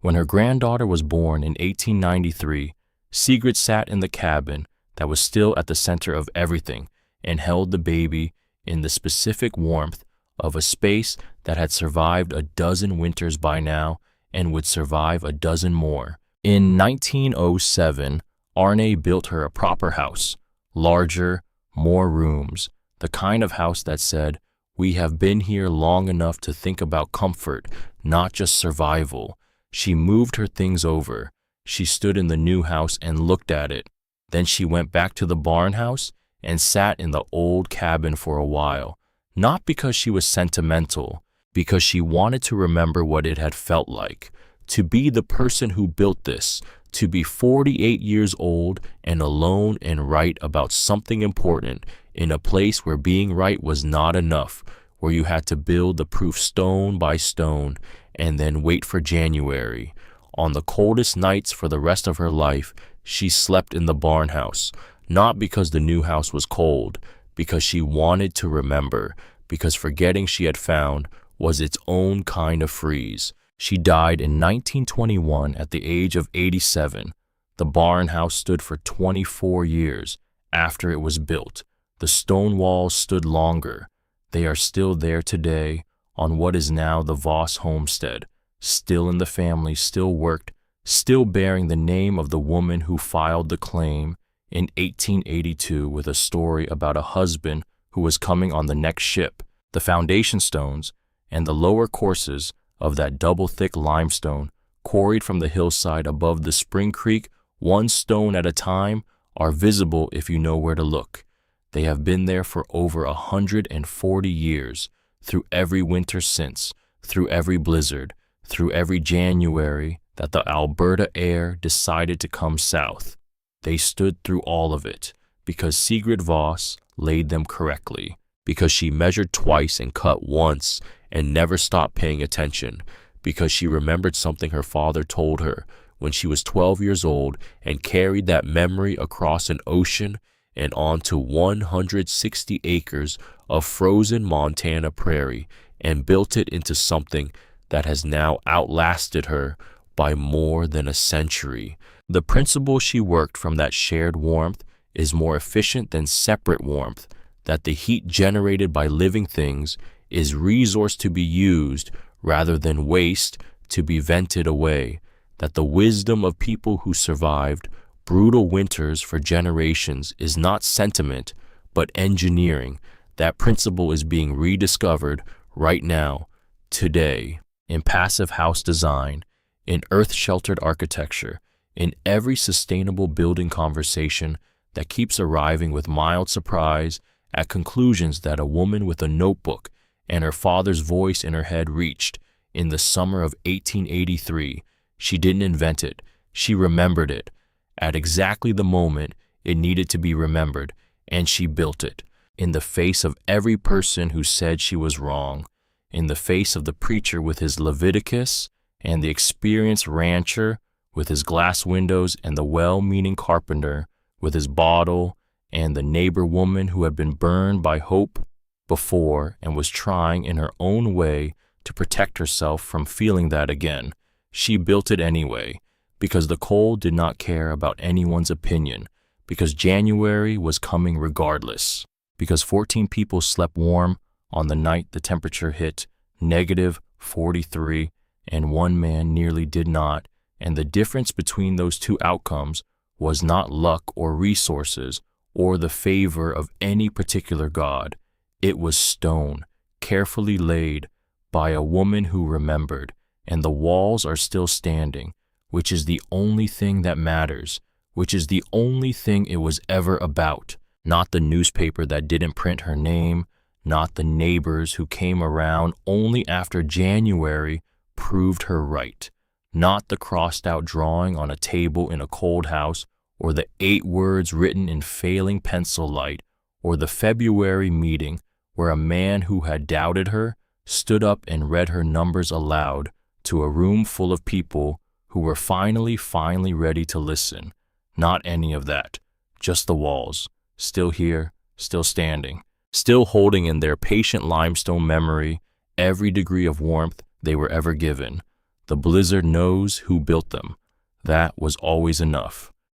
[SPEAKER 1] When her granddaughter was born in 1893, Sigrid sat in the cabin that was still at the center of everything and held the baby in the specific warmth of a space that had survived a dozen winters by now and would survive a dozen more. In 1907, Arne built her a proper house, larger, more rooms, the kind of house that said, "We have been here long enough to think about comfort, not just survival." She moved her things over. She stood in the new house and looked at it. Then she went back to the barn house and sat in the old cabin for a while, not because she was sentimental, because she wanted to remember what it had felt like, to be the person who built this, to be 48 years old and alone and right about something important in a place where being right was not enough, where you had to build the proof stone by stone and then wait for January. On the coldest nights for the rest of her life, she slept in the barn house, not because the new house was cold, because she wanted to remember, because forgetting she had found was its own kind of freeze. She died in 1921 at the age of 87. The barn house stood for 24 years after it was built. The stone walls stood longer. They are still there today on what is now the Voss homestead, still in the family, still worked, still bearing the name of the woman who filed the claim in 1882 with a story about a husband who was coming on the next ship. The foundation stones and the lower courses of that double-thick limestone, quarried from the hillside above the spring creek, one stone at a time, are visible if you know where to look. They have been there for over 140 years, through every winter since, through every blizzard, through every January that the Alberta air decided to come south. They stood through all of it, because Sigrid Voss laid them correctly, because she measured twice and cut once and never stopped paying attention, because she remembered something her father told her when she was 12 years old and carried that memory across an ocean and onto 160 acres of frozen Montana prairie and built it into something that has now outlasted her by more than a century. The principle she worked from that shared warmth is more efficient than separate warmth, that the heat generated by living things is resource to be used rather than waste to be vented away, that the wisdom of people who survived brutal winters for generations is not sentiment, but engineering. That principle is being rediscovered right now, today, in passive house design, in earth-sheltered architecture, in every sustainable building conversation that keeps arriving with mild surprise at conclusions that a woman with a notebook and her father's voice in her head reached in the summer of 1883. She didn't invent it. She remembered it at exactly the moment it needed to be remembered, and she built it in the face of every person who said she was wrong, in the face of the preacher with his Leviticus and the experienced rancher with his glass windows and the well-meaning carpenter with his bottle and the neighbor woman who had been burned by hope before and was trying in her own way to protect herself from feeling that again. She built it anyway, because the cold did not care about anyone's opinion, because January was coming regardless, because 14 people slept warm on the night the temperature hit -43 and one man nearly did not, and the difference between those two outcomes was not luck or resources or the favor of any particular god. It was stone, carefully laid by a woman who remembered, and the walls are still standing, which is the only thing that matters, which is the only thing it was ever about, not the newspaper that didn't print her name, not the neighbors who came around only after January proved her right, not the crossed-out drawing on a table in a cold house, or the 8 words written in failing pencil light, or the February meeting where a man who had doubted her stood up and read her numbers aloud to a room full of people who were finally ready to listen. Not any of that, just the walls, still here, still standing, still holding in their patient limestone memory every degree of warmth they were ever given. The blizzard knows who built them. That was always enough.